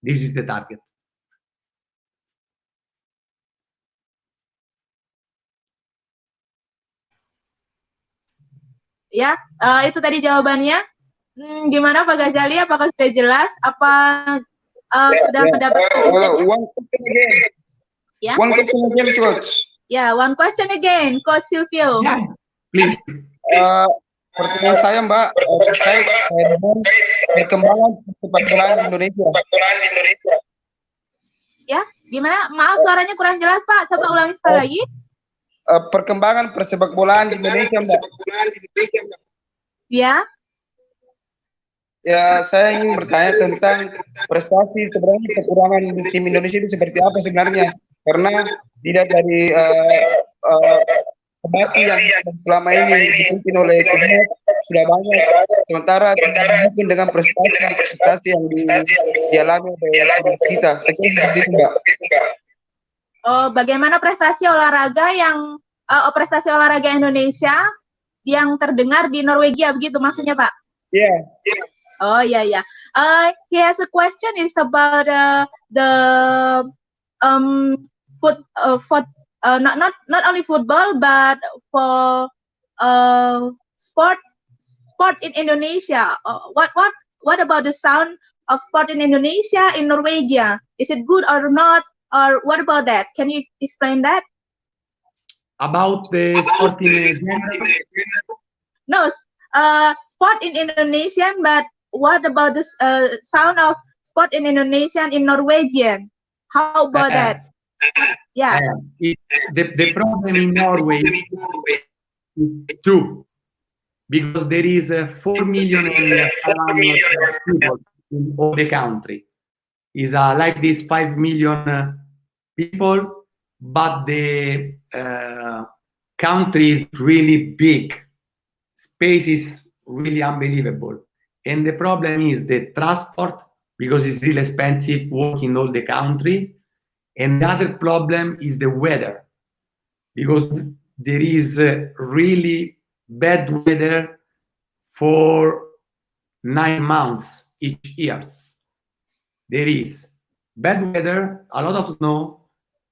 This is the target. Ya, itu tadi jawabannya. Gimana Pak Ghazali? Apakah sudah jelas? Apa sudah mendapatkan? One question again. Ya. One question again, Coach. Ya, one question again, Coach Silvio. Yeah, please. Pertanyaan saya, Mbak, terkait dengan perkembangan sepak bola di Indonesia. Ya, gimana? Maaf, suaranya kurang jelas, Pak. Coba ulangi sekali lagi. Perkembangan persepak bolaan di Indonesia, Mbak. Ya. Ya, saya ingin bertanya tentang prestasi, sebenarnya kekurangan tim Indonesia itu seperti apa sebenarnya? Karena tidak dari pelatih yang selama ini dipimpin oleh timnas sudah banyak, sementara mungkin dengan prestasi yang dialami oleh kita. Saya kira seperti itu, Mbak. Bagaimana prestasi olahraga Indonesia yang terdengar di Norwegia, begitu maksudnya, Pak? Iya. Oh iya. He has a question is about the not only football but for sport in Indonesia. What about the sound of sport in Indonesia in Norwegia? Is it good or not? Or what about that? Can you explain that? About the sport in No, sport in Indonesian, but what about the sound of sport in Indonesian in Norwegian? How about that? Yeah. The problem in Norway is 2, because there is 4 million people in all the country. Is like this 5 million people, but the country is really big. Space is really unbelievable. And the problem is the transport, because it's really expensive walking all the country. And the other problem is the weather, because there is really bad weather for 9 months each year. There is bad weather, a lot of snow,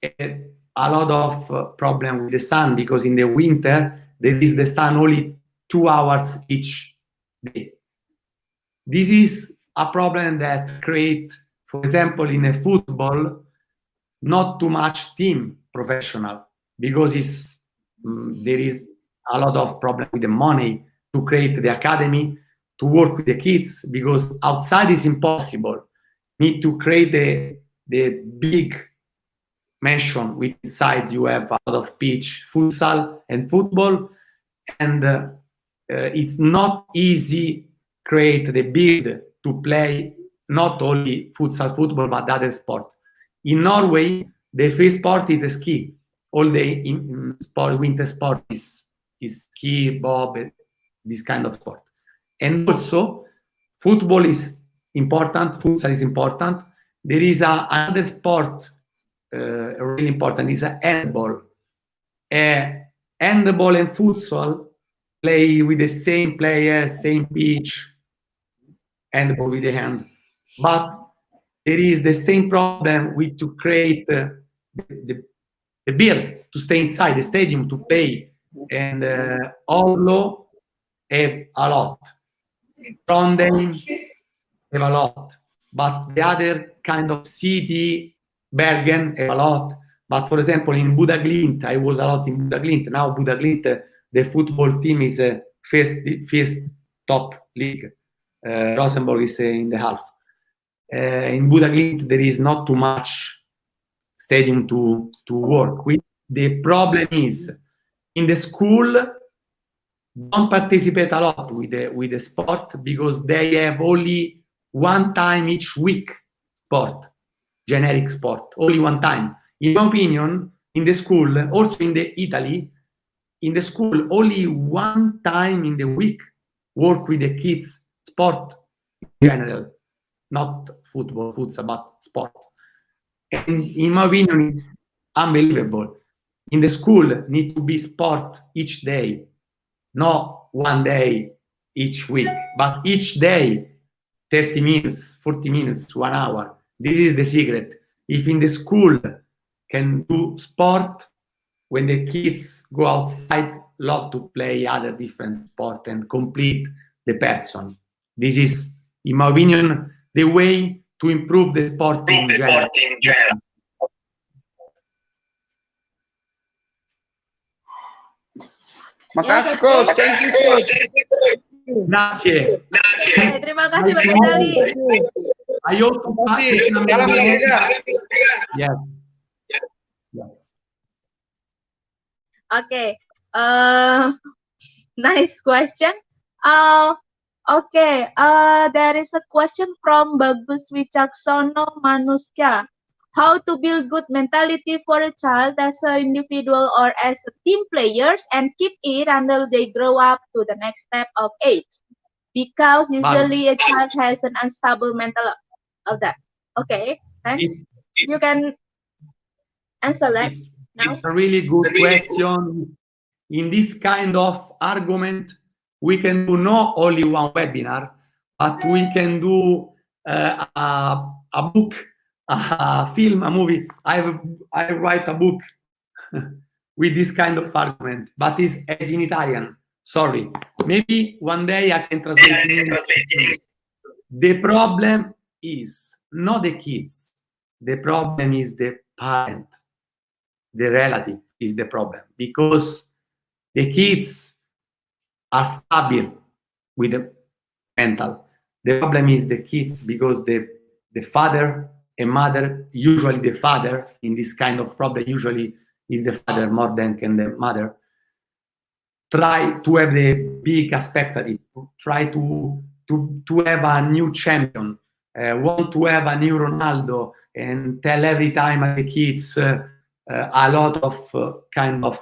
and a lot of problem with the sun, because in the winter there is the sun only 2 hours each day. This is a problem that create, for example, in a football, not too much team professional, because there is a lot of problem with the money to create the academy, to work with the kids, because outside is impossible. Need to create the big mansion with inside you have a lot of pitch, futsal and football, and it's not easy create the build to play not only futsal football but other sport. In Norway, the first sport is the ski. All the sport, winter sport is ski, bob, this kind of sport. And also, football is important, futsal is important. There is another sport really important, is handball. Handball and futsal play with the same players, same pitch, handball with the hand. But there is the same problem with to create the build, to stay inside the stadium, to play. And Oslo have a lot. Trondheim have a lot. But the other kind of city, Bergen, have a lot. But for example, in Budaglint, I was a lot in Budaglint. Now Budaglint, the football team is first top league. Rosenborg is in the half. In Budaglint, there is not too much stadium to work with. The problem is, in the school, don't participate a lot with the sport because they have only one time each week sport, generic sport, only one time. In my opinion, in the school, also in the Italy, in the school, only one time in the week work with the kids sport in general, not football, futsal, but sport. And in my opinion, it's unbelievable. In the school, need to be sport each day, not one day each week, but each day, 30 minutes, 40 minutes, 1 hour. This is the secret. If in the school can do sport, when the kids go outside, love to play other different sport and complete the person. This is, in my opinion, the way to improve the sport in general. Makasih coach, thank you coach. Grazie. Terima kasih banyak sekali. I hope to Salam olahraga. Yes. Yes. Okay. Nice question. Okay. There is a question from Bagus Wicaksono Manuska. How to build good mentality for a child as an individual or as a team players and keep it until they grow up to the next step of age? Because usually a child has an unstable mental of that. Okay, thanks. You can answer that now. It's a really good question. In this kind of argument, we can do not only one webinar, but we can do a book, a film, a movie. I write a book with this kind of argument, but it's as in Italian. Sorry. Maybe one day I can translate in English. The problem is not the kids. The problem is the parent. The relative is the problem, because the kids are stable with the mental. The problem is the kids, because the father and mother, usually the father in this kind of problem usually is the father more than can the mother, try to have the big expectative, try to have a new champion, want to have a new Ronaldo, and tell every time the kids a lot of kind of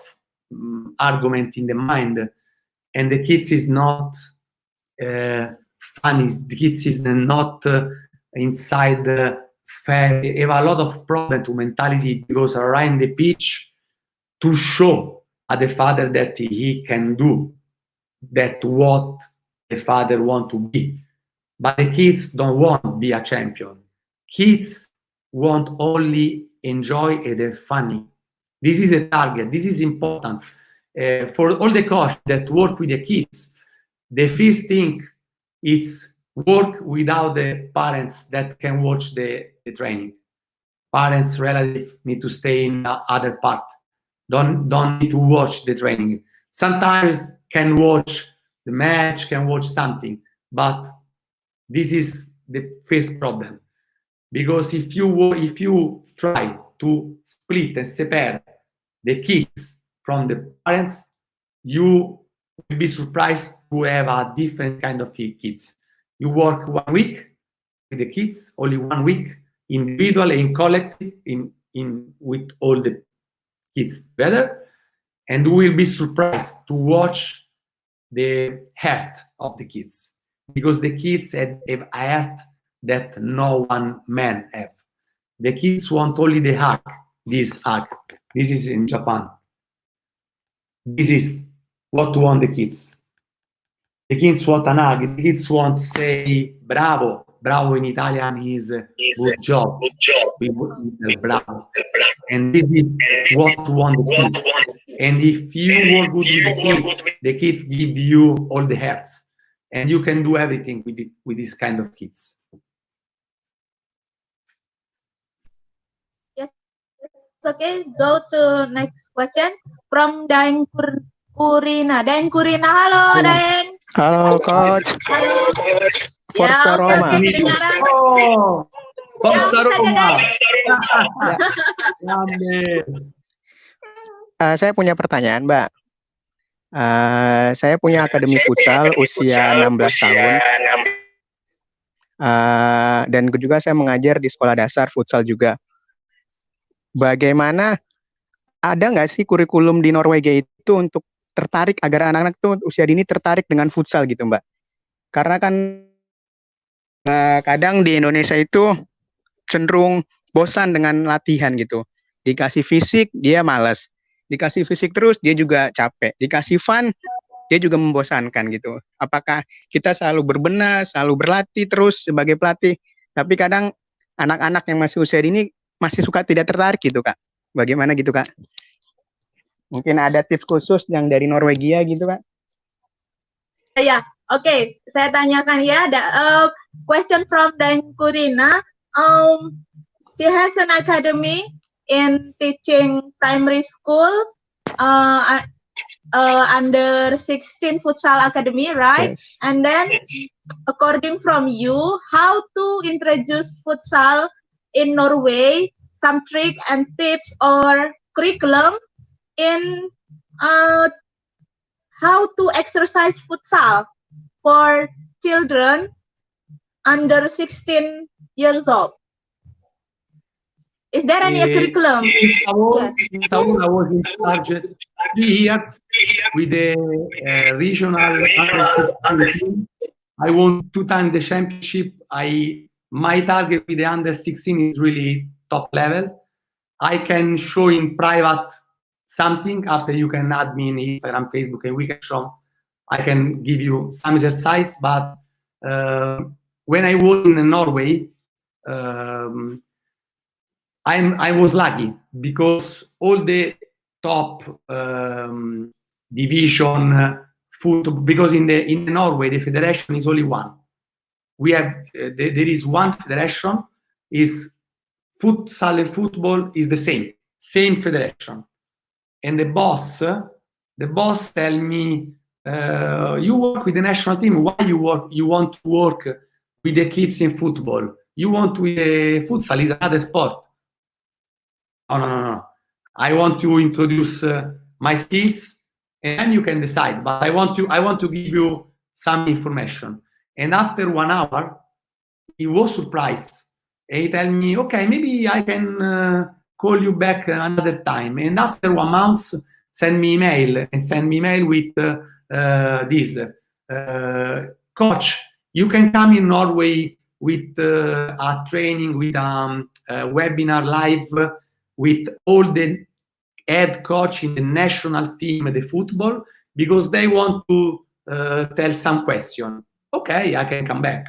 argument in the mind, and the kids is not funny, the kids is not inside fair, they have a lot of problem to mentality, because around the pitch to show at the father that he can do that what the father want to be. But the kids don't want to be a champion. Kids want only enjoy and have funny. This is a target. This is important. For all the coaches that work with the kids, the first thing is work without the parents that can watch the training. Parents, relatives need to stay in the other part. Don't need to watch the training. Sometimes can watch the match, can watch something, but this is the first problem. Because if you try to split and separate the kids from the parents, you will be surprised to have a different kind of kids. You work 1 week with the kids, only 1 week, individual and collective, with all the kids together, and you will be surprised to watch the heart of the kids, because the kids have a heart that no one man have. The kids want only the hug, this hug. This is in Japan. This is what want the kids. The kids want an hug. The kids want to say bravo. Bravo in Italian is good job. We tell bravo. And this is what want the kids. And if you work good with the kids give you all the hearts. And you can do everything with this kind of kids. Yes. Okay, go to next question from Daeng Kurina. Daeng Kurina, halo Daeng. Halo coach. Halo. Forza Roma. Oke, kedengaran. Oh, Forza Roma. Saya punya pertanyaan, Mbak. Saya punya akademi futsal usia 16 tahun. Dan juga saya mengajar di sekolah dasar futsal juga. Bagaimana, ada nggak sih kurikulum di Norway itu untuk tertarik agar anak-anak tuh usia dini tertarik dengan futsal gitu, Mbak? Karena kan kadang di Indonesia itu cenderung bosan dengan latihan gitu. Dikasih fisik dia malas, dikasih fisik terus dia juga capek, dikasih fun dia juga membosankan gitu. Apakah kita selalu berbenah, selalu berlatih terus sebagai pelatih, tapi kadang anak-anak yang masih usia dini masih suka tidak tertarik gitu, Kak? Bagaimana gitu, Kak? Mungkin ada tips khusus yang dari Norwegia gitu, Kak? Ya, oke, saya tanyakan ya. Question from Daeng Kurina. She has an academy in teaching primary school, under 16 futsal academy, right? Yes. And then, according from you, how to introduce futsal in Norway? Some trick and tips or curriculum in how to exercise futsal for children under 16 years old. Is there any curriculum? Yes. I was in charge 3 years with the regional under 16 team. I won 2 times the championship. My target with the under 16 is really top level. I can show in private something. After you can add me in Instagram, Facebook, and we can show. I can give you some exercise. But when I was in Norway, I was lucky because all the top division football, because in Norway the federation is only one. We have there is one federation. Is Futsal and Football is the same federation, and the boss tell me, you work with the national team. Why you want to work with the kids in football? You want with the futsal is another sport. No. I want to introduce my skills, and then you can decide. But I want to give you some information. And after 1 hour, he was surprised. And he tell me, okay, maybe I can call you back another time. And after 1 month, send me email with this. Coach, you can come in Norway with a training, with a webinar live with all the head coach in the national team, the football, because they want to tell some question. Okay, I can come back.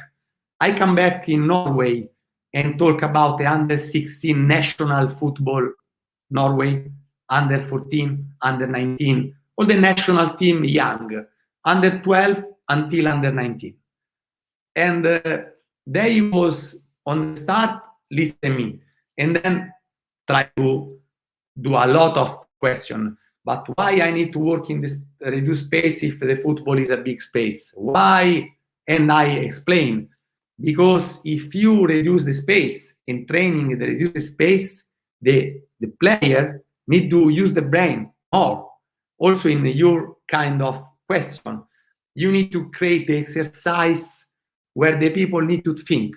I come back in Norway and talk about the under 16 national football, Norway, under 14, under 19, all the national team young, under 12 until under 19. And they was on the start listen me, and then try to do a lot of question. But why I need to work in this reduced space if the football is a big space? Why? And I explain, because if you reduce the space in training, the reduced space, the player need to use the brain more. Also in your kind of question, you need to create the exercise where the people need to think.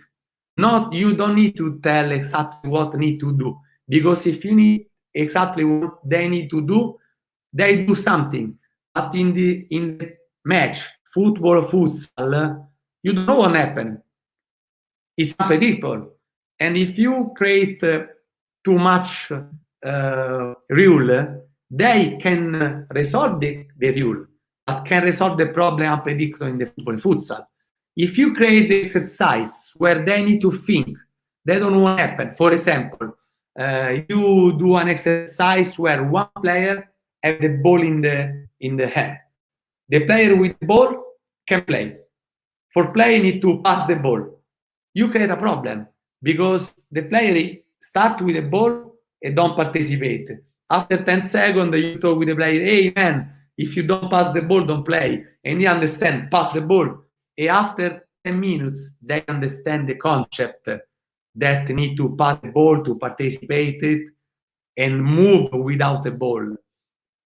Not, you don't need to tell exactly what need to do, because if you need exactly what they need to do, they do something. But in the match, football or futsal, you don't know what happened. It's unpredictable. And if you create too much rule, they can resolve the rule, but can resolve the problem unpredictable in the football and futsal. If you create the exercise where they need to think, they don't know what happened. For example, you do an exercise where one player has the ball in the hand. The player with the ball can play. For play, need to pass the ball. You create a problem because the player start with the ball and don't participate. After 10 seconds, you talk with the player, hey man, if you don't pass the ball, don't play. And he understand, pass the ball. And after 10 minutes, they understand the concept that need to pass the ball to participate it and move without the ball.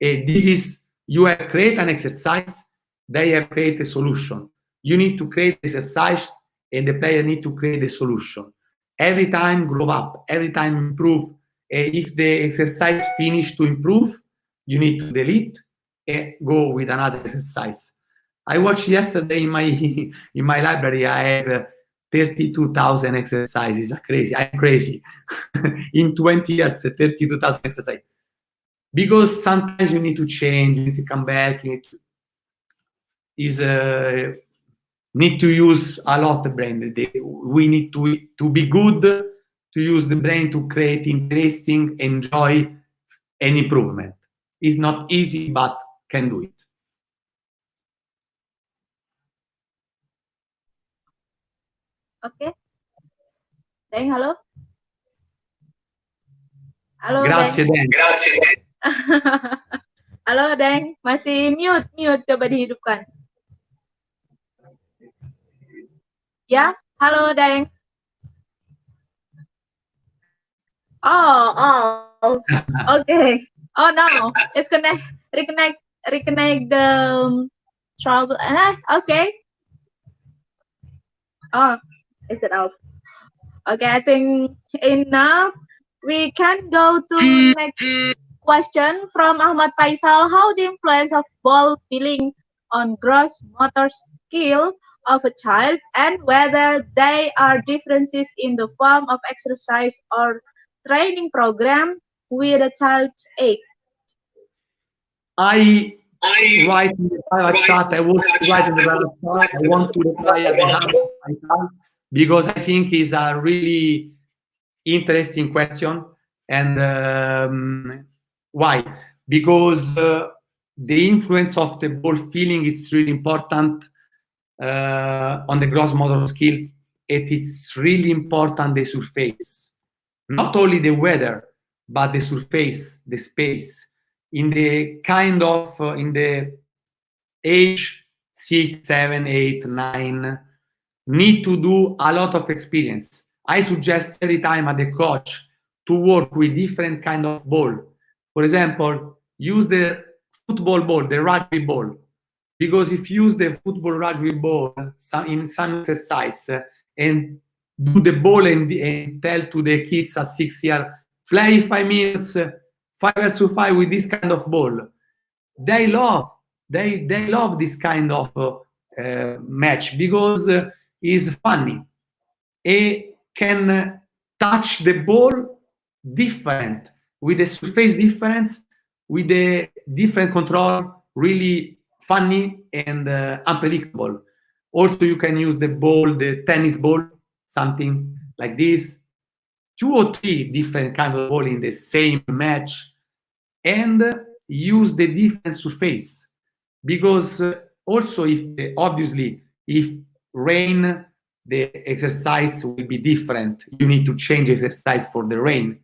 And this is, you have created an exercise, they have created a solution. You need to create exercise and the player need to create a solution. Every time grow up, every time improve. If the exercise finish to improve, you need to delete and go with another exercise. I watched yesterday in my library, I have 32,000 exercises. I'm crazy. In 20 years, 32,000 exercises. Because sometimes you need to change, you need to come back, you need to use a lot of brain. We need to be good, to use the brain to create interesting, enjoy, and improvement. It's not easy, but can do it. Oke. Deng, halo. Halo, Grazie, Deng. Dan. Grazie. Halo, Deng. Masih mute. Coba dihidupkan. Ya, halo, Deng. Oh, okay. Oh no, it's reconnect the trouble. Okay. Oh, is it off? Okay, I think enough. We can go to next question from Ahmad Faisal. How the influence of ball feeling on gross motor skill of a child, and whether they are differences in the form of exercise or training program with a child's age? I write in the private chat. I want to write in the private chat. I want to reply at the hand because I think it's a really interesting question. And why? Because the influence of the ball feeling is really important on the gross motor skills. It is really important the surface, not only the weather, but the surface, the space. In the kind of in the age 6, 7, 8, 9, need to do a lot of experience. I suggest every time at the coach to work with different kind of ball. For example, use the football ball, the rugby ball, because if you use the football rugby ball in some exercise and do the ball and tell to the kids at 6 years, play 5 minutes, 5 versus 5 with this kind of ball, they love this kind of match because it's funny. It can touch the ball different, with the surface difference, with the different control, really funny and unpredictable. Also, you can use the ball, the tennis ball, something like this, 2 or 3 different kinds of ball in the same match, and use the different surface. Because also, obviously, if rain, the exercise will be different. You need to change exercise for the rain.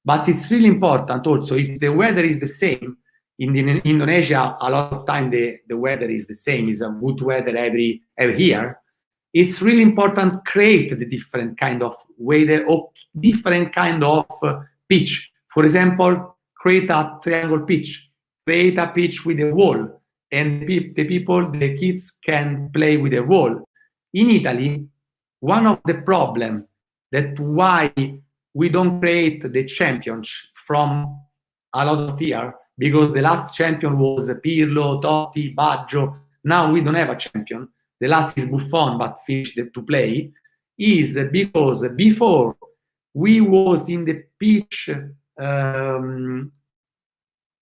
But it's really important also, if the weather is the same, in Indonesia, a lot of time the weather is the same, is a good weather every year. It's really important create the different kind of weather or different kind of pitch. For example, create a triangle pitch, create a pitch with a wall, and the kids can play with a wall. in Italy, one of the problems that why we don't create the champions from a lot of year, because the last champion was Pirlo, Totti, Baggio. Now we don't have a champion. The last is Buffon, but finished to play, is because before we was in the pitch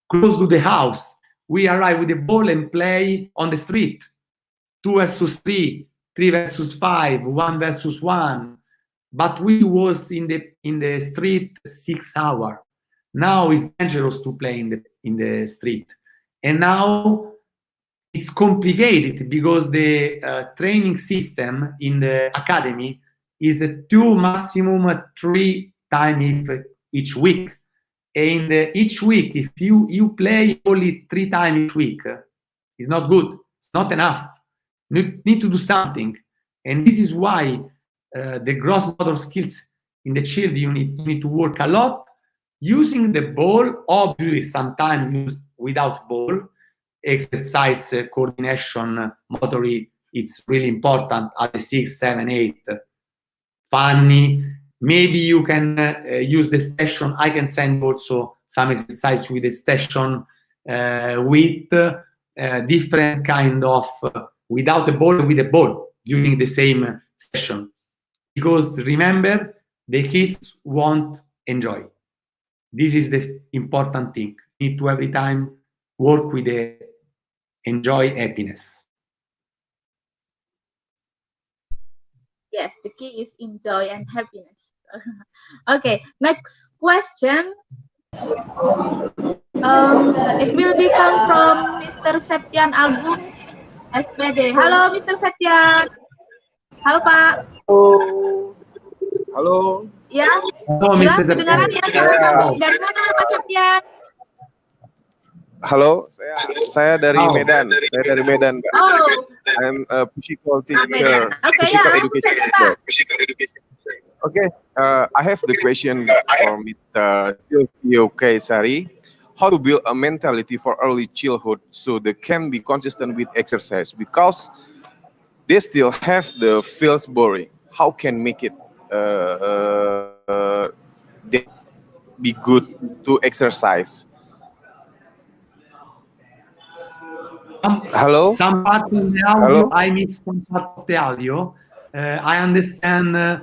close to the house. We arrive with the ball and play on the street, 2 versus 3, 3 versus 5, 1 versus 1. But we was in the street 6 hours. Now it's dangerous to play in the street, and now it's complicated because the training system in the academy is 2, maximum 3 times each week. And each week, if you play only 3 times each week, it's not good. It's not enough. You need to do something. And this is why the gross motor skills in the children, you need to work a lot using the ball, obviously sometimes without ball. Exercise coordination, motory, it's really important at the 6, 7, 8. Funny. Maybe you can use the station. I can send also some exercise with the station with different kind of without the ball and with the ball during the same session. Because remember, the kids won't enjoy. This is the important thing. You need to every time work with the enjoy happiness. Yes, the key is enjoy and happiness. Okay, next question. It will be come from Mr. Septian Agung, SPD. Halo, Mr. Septian. Halo, Pak. Halo. Ya, Halo, Mr. kedengaran ya? Dari mana, Pak Septian? Halo, saya dari Medan. Saya dari Medan, Mbak. Oh. I'm a physical teacher, Okay, physical yeah, education teacher. Okay, I have the question for Mr. Silvio Crisari. How to build a mentality for early childhood so they can be consistent with exercise because they still have the feels boring. How can make it they be good to exercise? Hello? Some part in the audio, Hello? I missed some part of the audio. I understand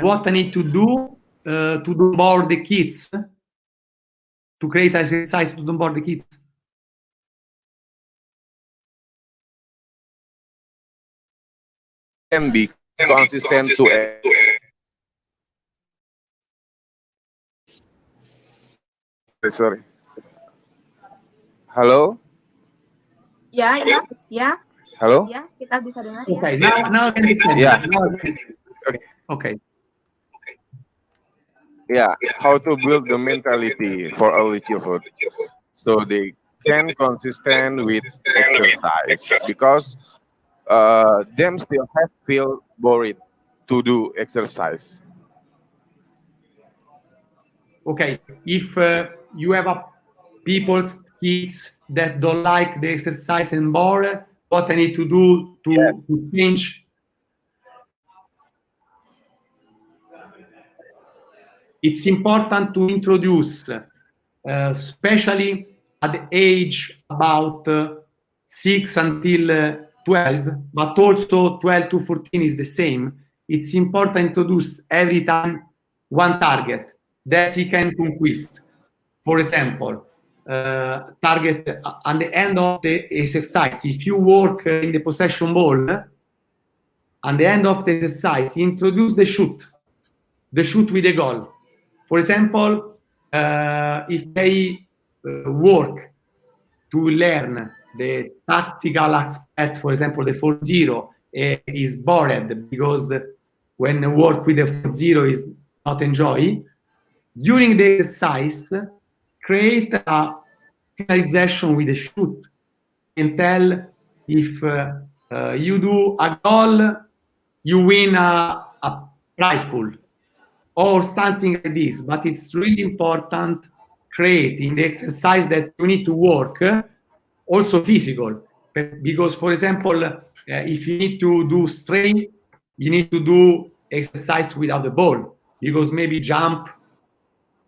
what I need to do onboard the kids, to create exercise to onboard the kids. Can be consistent to sorry. Halo? Ya. Halo? Ya, kita bisa dengar Okay, ya. now I can understand. Yeah. Okay. Yeah, how to build the mentality for early childhood so they can consistent with exercise because them still feel boring to do exercise. Okay, if you have kids that don't like the exercise and bored, what I need to do to change? It's important to introduce, especially at the age about 6 until 12, but also 12 to 14 is the same. It's important to introduce every time one target that he can conquist. For example, target at the end of the exercise. If you work in the possession ball, at the end of the exercise, introduce the shoot with the goal. For example, if they work to learn the tactical aspect, for example, the 4-0 is bored because when work with the 4-0 is not enjoy. During the exercise, create a finalization with a shoot and tell if you do a goal, you win a prize pool or something like this. But it's really important creating the exercise that you need to work, also physical, because, for example, if you need to do strength, you need to do exercise without the ball, because maybe jump,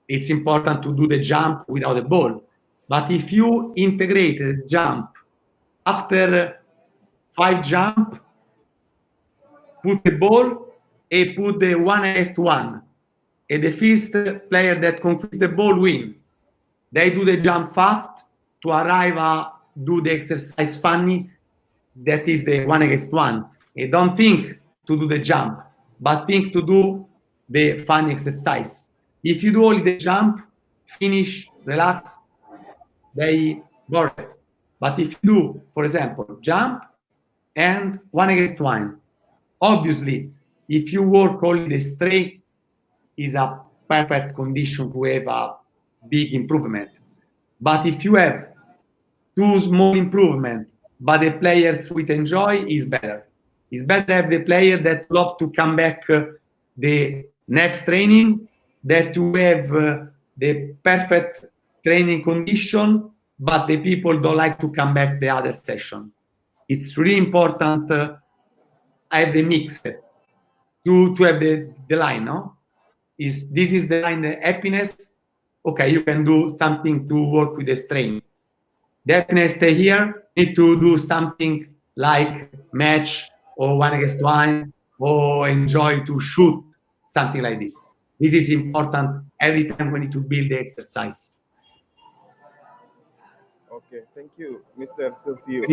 it's important to do the jump without the ball. But if you integrate the jump after 5 jump, put the ball and put the 1 against 1, and the first player that concludes the ball win. They do the jump fast to arrive at do the exercise funny, that is the 1 against 1. And don't think to do the jump, but think to do the funny exercise. If you do only the jump, finish, relax, they bored. But if you do, for example, jump and 1 against 1, obviously, if you work only the straight, is a perfect condition to have a big improvement. But if you have 2 small improvement, but the players will enjoy, is better. It's better to have the player that love to come back the next training, that to have the perfect training condition, but the people don't like to come back the other session. It's really important I have the mix to have the line, no? This is the line, happiness. Okay, you can do something to work with the strain. The happiness stay here, need to do something like match or 1 against 1 or enjoy to shoot, something like this. This is important every time we need to build the exercise. Okay, thank you, Mr. Silvio.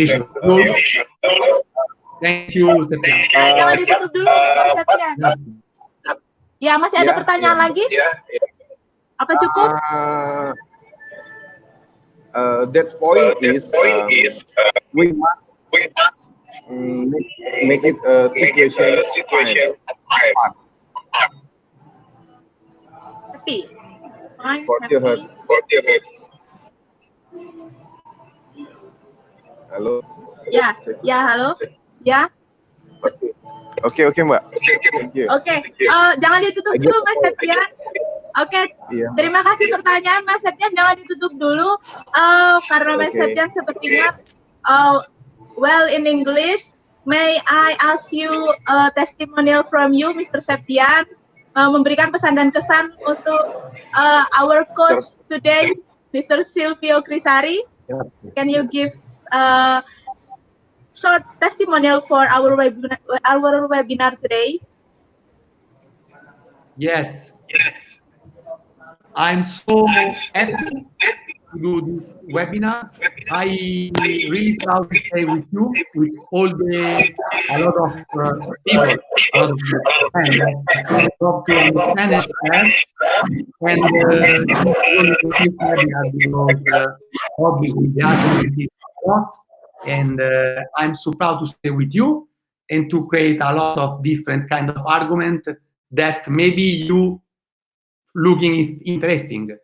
Thank you, Septian. Jangan ditutup dulu, Mas Septian. Ya, masih ada pertanyaan lagi? Apa cukup? That point is we must make it a situation fun. Happy. For your heart. Halo. Ya, halo. Ya. Oke, Mbak. Oke, jangan ditutup dulu, Mas Septian. Oke, terima kasih pertanyaan, Mas Septian. Jangan ditutup dulu, karena Mas Septian sepertinya well in English. May I ask you a testimonial from you, Mr. Septian, memberikan pesan dan kesan untuk our coach today, Mr. Silvio Crisari. Can you give short testimonial for our webinar today? Yes. I'm so happy to do this webinar. I really proud to stay with you, with a lot of people, and talk to understand and obviously the argument is a lot, and I'm so proud to stay with you and to create a lot of different kind of argument that maybe you looking is interesting.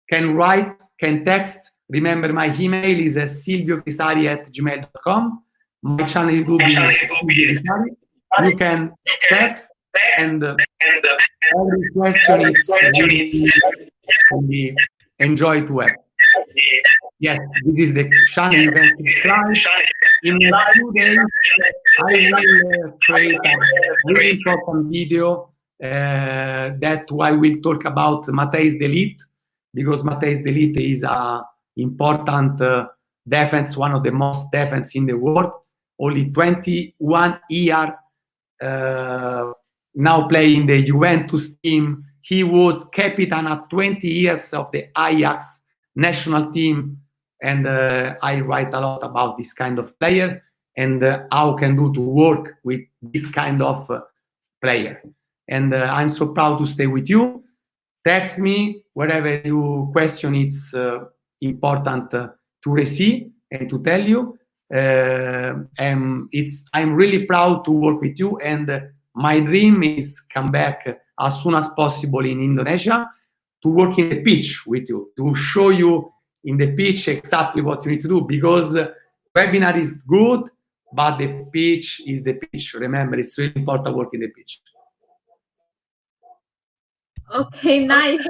Can write, can text. Remember, my email is silviocrisari@gmail.com. My channel YouTube is Silvio Crisari. You can text, and every question is really enjoy to have. Yes, this is the channel. You can subscribe. In a few days, I will create a really important video that I will talk about Matthijs de Ligt, because Matthijs de Ligt is a important defense, one of the most defense in the world. Only 21 years now playing the Juventus team. He was captain at 20 years of the Ajax national team, and I write a lot about this kind of player and how can do to work with this kind of player. And I'm so proud to stay with you. Text me whatever you question. It's important to receive and to tell you. I'm really proud to work with you, and my dream is come back as soon as possible in Indonesia to work in the pitch with you, to show you in the pitch exactly what you need to do, because webinar is good, but the pitch is the pitch. Remember, it's really important work in the pitch. Okay, nice.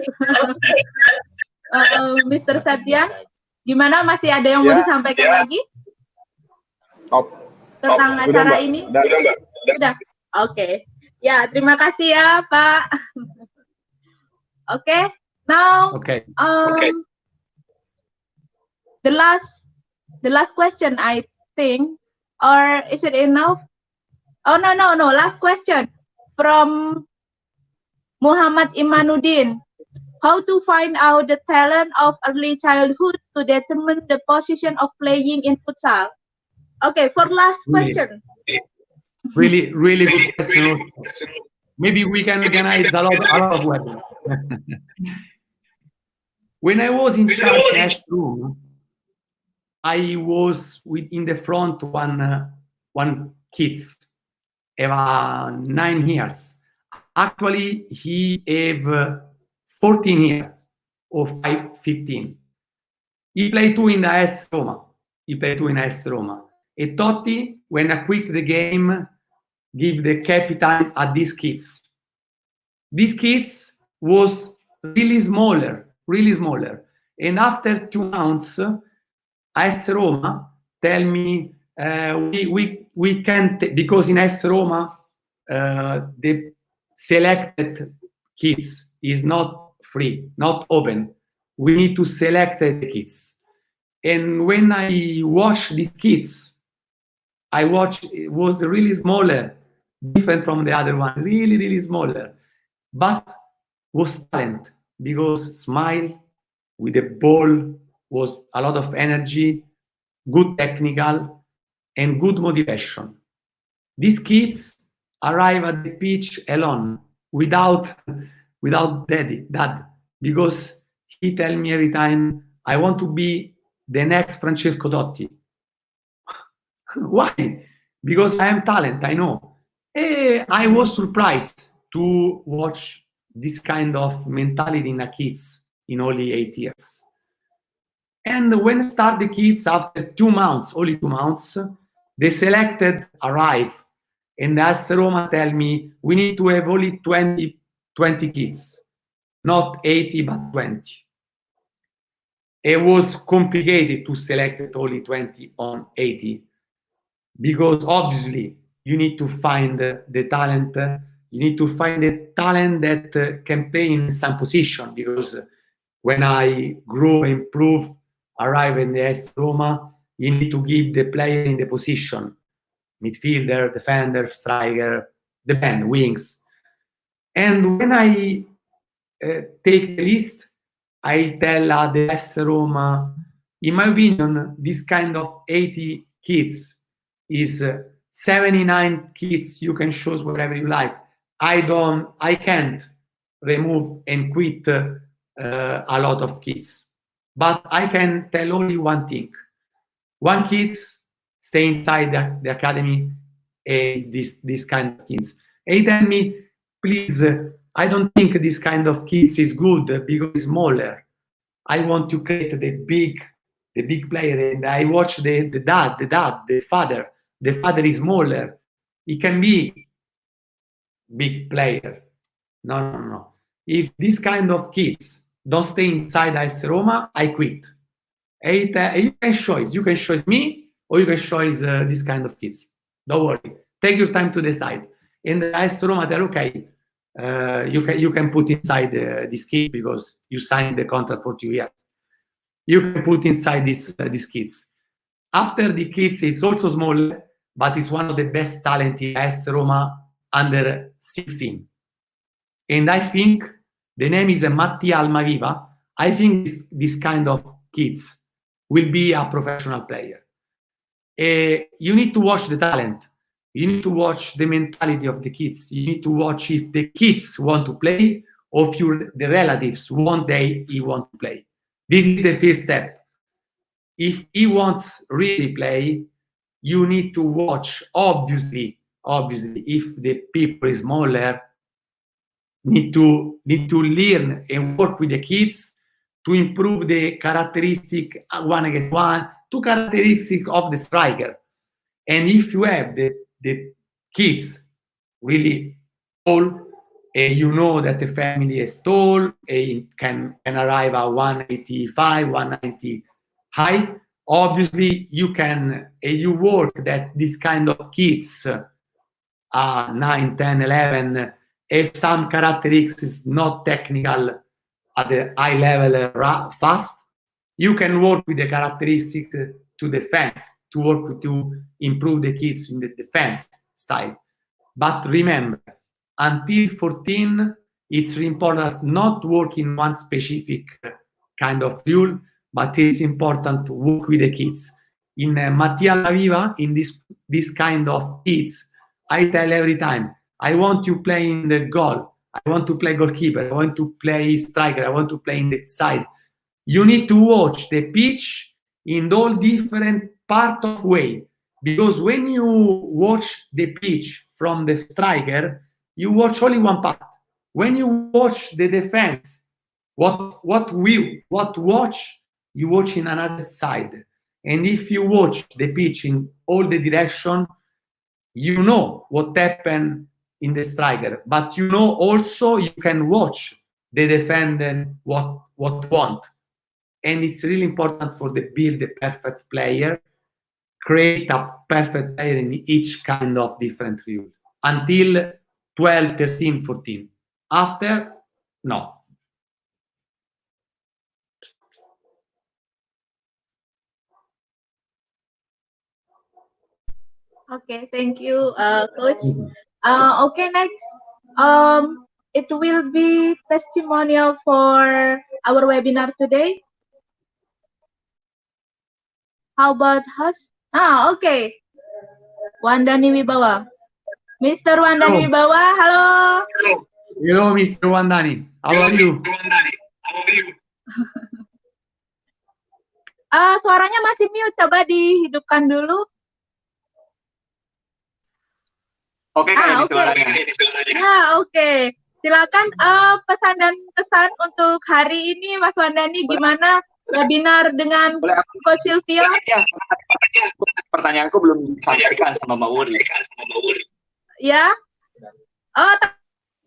Mr. Septian, gimana, masih ada yang mau disampaikan lagi? Tentang acara ini? Udah, Mbak. Udah. Oke. Ya, terima kasih ya, Pak. Oke. Now, Okay. the last question, I think, or is it enough? Oh, no. Last question from Muhammad Imanuddin. How to find out the talent of early childhood to determine the position of playing in futsal? Okay, for last question. Really good question. Maybe we can organize a lot of webinars. When I was in charge next room, I was in the front one kids, about 9 years. Actually, he have 14 years or 15. He played two in the AS Roma. E Totti, when I quit the game, give the captain at these kids. These kids was really smaller. And after 2 months, AS Roma tell me we can't, because in AS Roma the selected kids is not free, not open. We need to select the kids. And when I watch these kids, I watch it was really smaller, different from the other one, really smaller, but was talent, because smile with the ball was a lot of energy, good technical, and good motivation. These kids arrive at the pitch alone, without dad, because he tell me every time, I want to be the next Francesco Totti. Why? Because I am talent, I know. I was surprised to watch this kind of mentality in the kids in only 8 years. And when start the kids after 2 months, only 2 months, the selected arrive. And AS Roma tell me, we need to have only 20 kids, not 80, but 20. It was complicated to select only 20 on 80, because obviously you need to find the talent. You need to find a talent that can play in some position, because when I grow, improve, arrive in the AS Roma, you need to give the player in the position, midfielder, defender, striker, depend, wings. And when I take the list, I tell the AS Roma, in my opinion, this kind of 80 kids is 79 kids. You can choose whatever you like. I can't remove and quit a lot of kids, but I can tell only one thing. One kids stay inside the academy, this kind of kids. They tell me, please, I don't think this kind of kids is good because it's smaller. I want to create the big player, and I watch the dad, the father. The father is smaller. He can be big player. No. If this kind of kids don't stay inside AS Roma, I quit. You can choose me, or you can choose this kind of kids. Don't worry. Take your time to decide. And AS Roma tell, okay, you can put inside this kid because you signed the contract for 2 years. You can put inside these kids. After the kids, it's also small, but it's one of the best talent in AS Roma under 16. And I think the name is Mattia Almaviva. I think this kind of kids will be a professional player. You need to watch the talent. You need to watch the mentality of the kids. You need to watch if the kids want to play, or if the relatives want to play. This is the first step. If he wants really play, you need to watch, obviously, if the people is smaller, need to learn and work with the kids to improve the characteristic 1 against 1, 2 characteristics of the striker. And if you have the kids really tall, you know that the family is tall, can arrive at 185, 190 high, obviously you can, you work that this kind of kids 9, 10, 11, if some characteristics is not technical at the high level fast, you can work with the characteristic to defense, to work to improve the kids in the defense style. But remember, until 14, it's important not to work in one specific kind of rule, but it's important to work with the kids. In Mattia La Viva, in this kind of kids, I tell every time, I want you play in the goal, I want to play goalkeeper, I want to play striker, I want to play in the side. You need to watch the pitch in all different part of way, because when you watch the pitch from the striker, you watch only one part. When you watch the defense, what watch, you watch in another side. And if you watch the pitch in all the direction, you know what happened in the striker, but you know also you can watch the defender what want. And it's really important for the build the perfect player, create a perfect player in each kind of different rule until 12, 13, 14. After, no. Okay, thank you, Coach. Okay, next, it will be testimonial for our webinar today. How about us? Okay. Wandani Wibawa. Mr. Wandani Wibawa, hello. Hello, Mr. Wandani. How are you? Suaranya masih mute, coba dihidupkan dulu. Oke, Kak, ini suaranya. Ya, oke. Silakan pesan dan kesan untuk hari ini, Mas Wandani, gimana webinar dengan Coach Silvio? Ya, pertanyaanku belum disampaikan sama Mbak Wuri. Ya?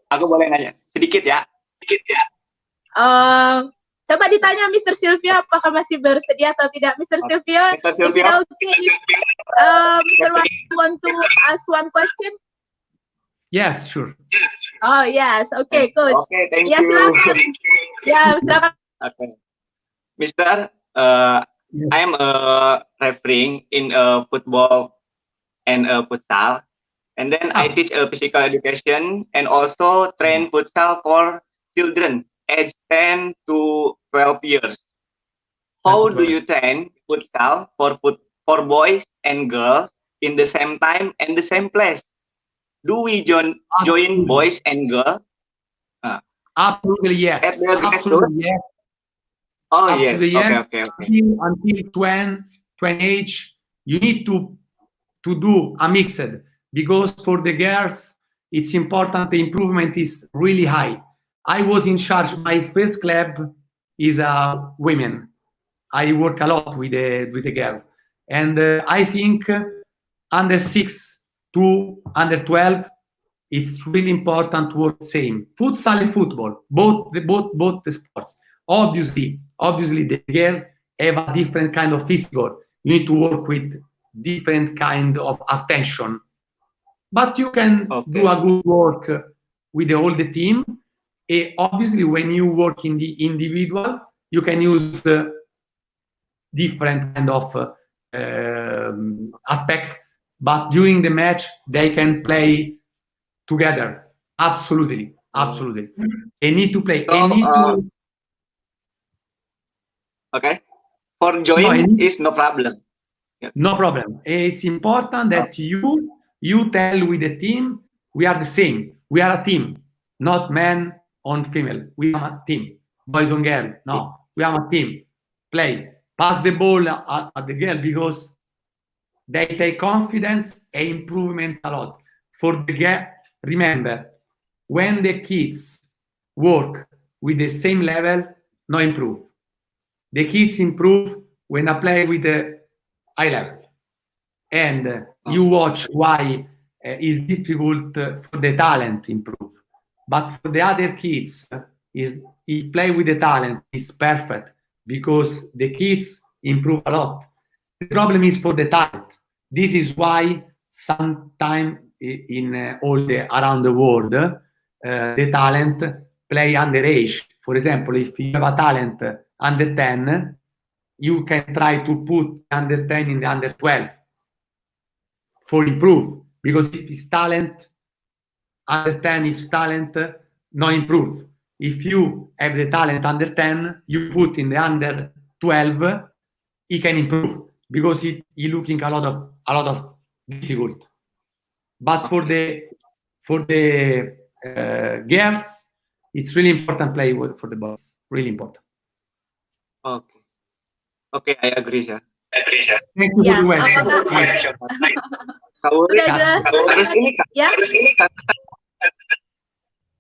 Aku boleh nanya sedikit ya? Coba ditanya Mr. Silvio apakah masih bersedia atau tidak. Mr. Silvio, Mr. Silvio, Mr. Wandani want to ask one question? Yes, sure. Oh, yes. Okay, Coach. Okay, thank ya, you. Silakan. Ya, silakan. Okay. Mister, I'm refereeing in football and futsal, and then I teach physical education and also train futsal for children aged 10 to 12 years. How do you train futsal for boys and girls in the same time and the same place? Do we join boys and girls? Absolutely yes. Absolutely yes. Oh, Absolutely yes. Yes. Okay. Until 20 age, you need to do a mixed, because for the girls, it's important. The improvement is really high. I was in charge. My first club is women. I work a lot with the girl, and I think under 6 to under 12, it's really important to work same. Futsal and football, both the sports. Obviously, the girl have a different kind of physical. You need to work with different kind of attention, but you can do a good work with all the team. Obviously, when you work in the individual, you can use different kind of aspect, but during the match, they can play together. Absolutely. They need to play. Okay. For join is no problem. No problem. It's important that you tell with the team, we are the same. We are a team, not man on female. We are a team. Boys on girl. No, we are a team. Play. Pass the ball at the girl, because they take confidence and improvement a lot. For the girl, remember, when the kids work with the same level, no improve. The kids improve when I play with the high level. And you watch why it's difficult for the talent improve. But for the other kids, if play with the talent is perfect, because the kids improve a lot. The problem is for the talent. This is why sometimes in around the world, the talent play underage. For example, if you have a talent under 10, you can try to put under 10 in the under 12 for improve, because if it's talent under 10, if talent not improve. If you have the talent under 10, you put in the under 12, he can improve because he looking a lot of difficult. But for the girls, it's really important play for the boys. Really important. Okay. Okay, I agree, sir. Thank you for the question. Udah jelas. Harus ini kan? Ya.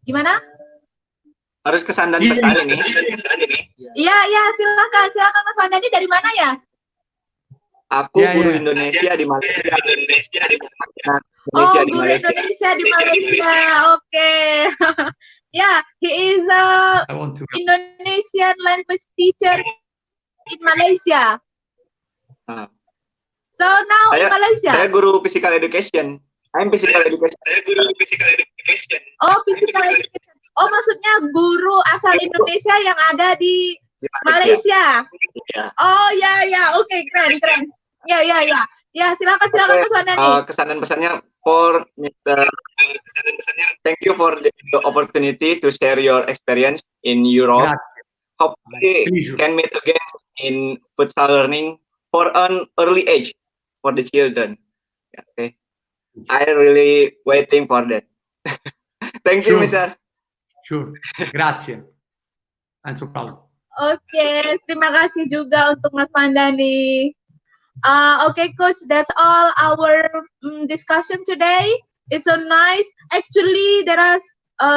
Gimana? Harus kesan dan pesan ini. Iya, silakan Mas Wandani, dari mana ya? Aku guru Indonesia di Malaysia. Guru Indonesia di Malaysia. Oke. Yeah, he is a Indonesian language teacher in Malaysia. So now in Malaysia. Saya guru physical education. I'm physical education. Oh, physical education. Oh, maksudnya guru asal Indonesia yang ada di Malaysia. Oh ya, oke, keren. Ya, silakan Mas Wandani. Kesan dan pesannya for Mr. Thank you for the opportunity to share your experience in Europe. Hopefully can meet again in futsal learning for an early age for the children. Okay, I really waiting for that. Thank you, Mr. Sure, grazie. I'm so proud. Oke, terima kasih juga untuk Mas Wandani. Okay, Coach, that's all our discussion today. It's so nice. Actually, there are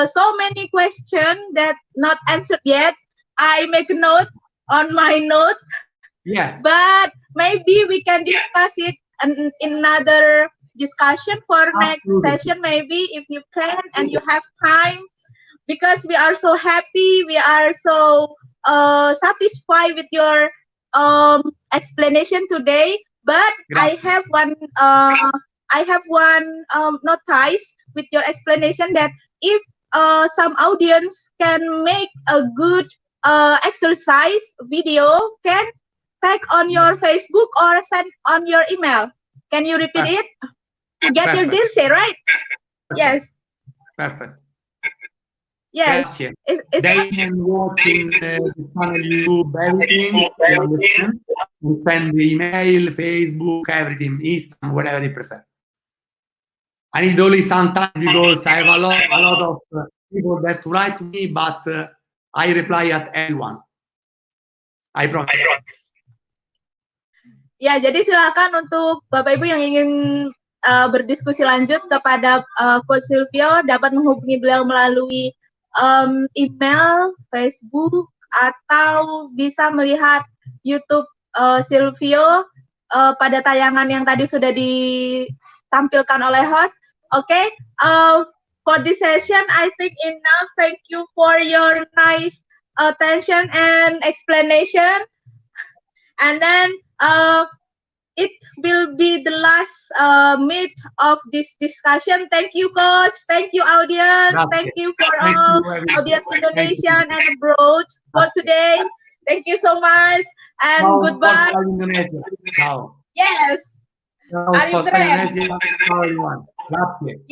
so many questions that not answered yet. I make a note on my note. Yeah. But maybe we can discuss it in another discussion for next session, maybe, if you can and you have time. Because we are so happy, we are so satisfied with your explanation today. But I have one notice with your explanation that if some audience can make a good exercise video, can tag on your Facebook or send on your email. Can you repeat it? Get your deal, say, right? Yes. Perfect. Yes. They can watch in the channel YouTube, everything, and send the email, Facebook, everything, Instagram, whatever they prefer. I need only some time because I have a lot of people that write me, but I reply at everyone. I promise. Ya, jadi silakan untuk Bapak Ibu yang ingin berdiskusi lanjut kepada Coach Silvio dapat menghubungi beliau melalui email, Facebook, atau bisa melihat YouTube Silvio pada tayangan yang tadi sudah ditampilkan oleh host. Okay, for this session, I think enough. Thank you for your nice attention and explanation. And then it will be the last meet of this discussion. Thank you, Coach. Thank you, audience. Thank you for all audience Indonesian and abroad for today. Thank you so much and goodbye. Yes. Are you keren?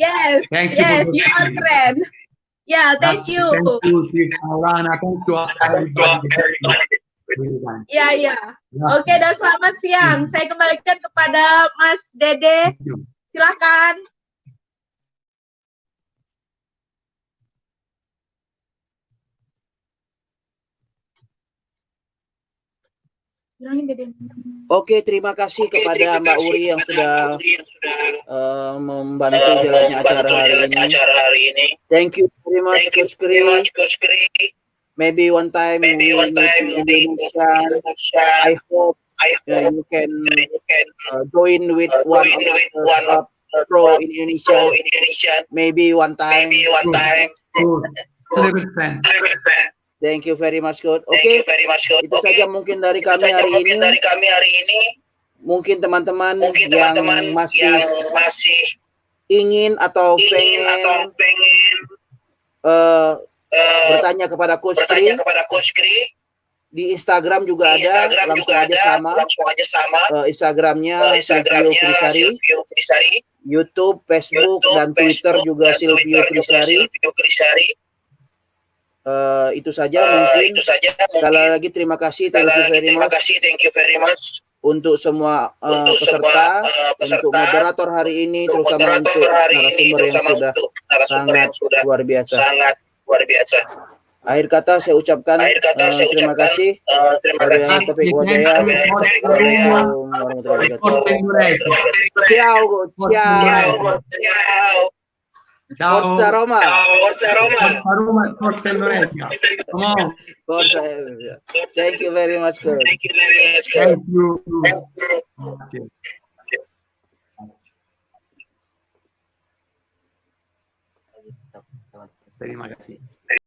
Yes. Thank you. Yes, you are keren. Yeah, thank you. Thank you, Aurana. Thank you, everybody. Ya. Oke, dan selamat siang. Saya kembalikan kepada Mas Dede. Silakan. Oke, terima kasih kepada Mbak Uri yang sudah membantu jalannya acara hari ini. Thank you very much, Coach Kri. Maybe one time we meet in Indonesia. I hope you can join with one of the pro in Indonesia. Maybe one time. 100%. Thank you very much, Coach. Oke, itu saja mungkin dari kami hari ini. Mungkin teman-teman yang masih ingin atau pengen bertanya kepada Coach Kri, di Instagram juga ada, langsung aja sama. Instagramnya Silvio Crisari, YouTube, Facebook, dan Twitter juga Silvio Crisari. Itu saja mungkin. Sekali lagi terima kasih, thank you very much untuk semua peserta, untuk moderator hari ini, terutama untuk narasumber yang sudah sangat luar biasa. Akhir kata saya ucapkan terima kasih. Ciao. Forza Roma. Forza Indonesia. Come on. Forza. Thank you very much, Coach. Thank you. Terima kasih.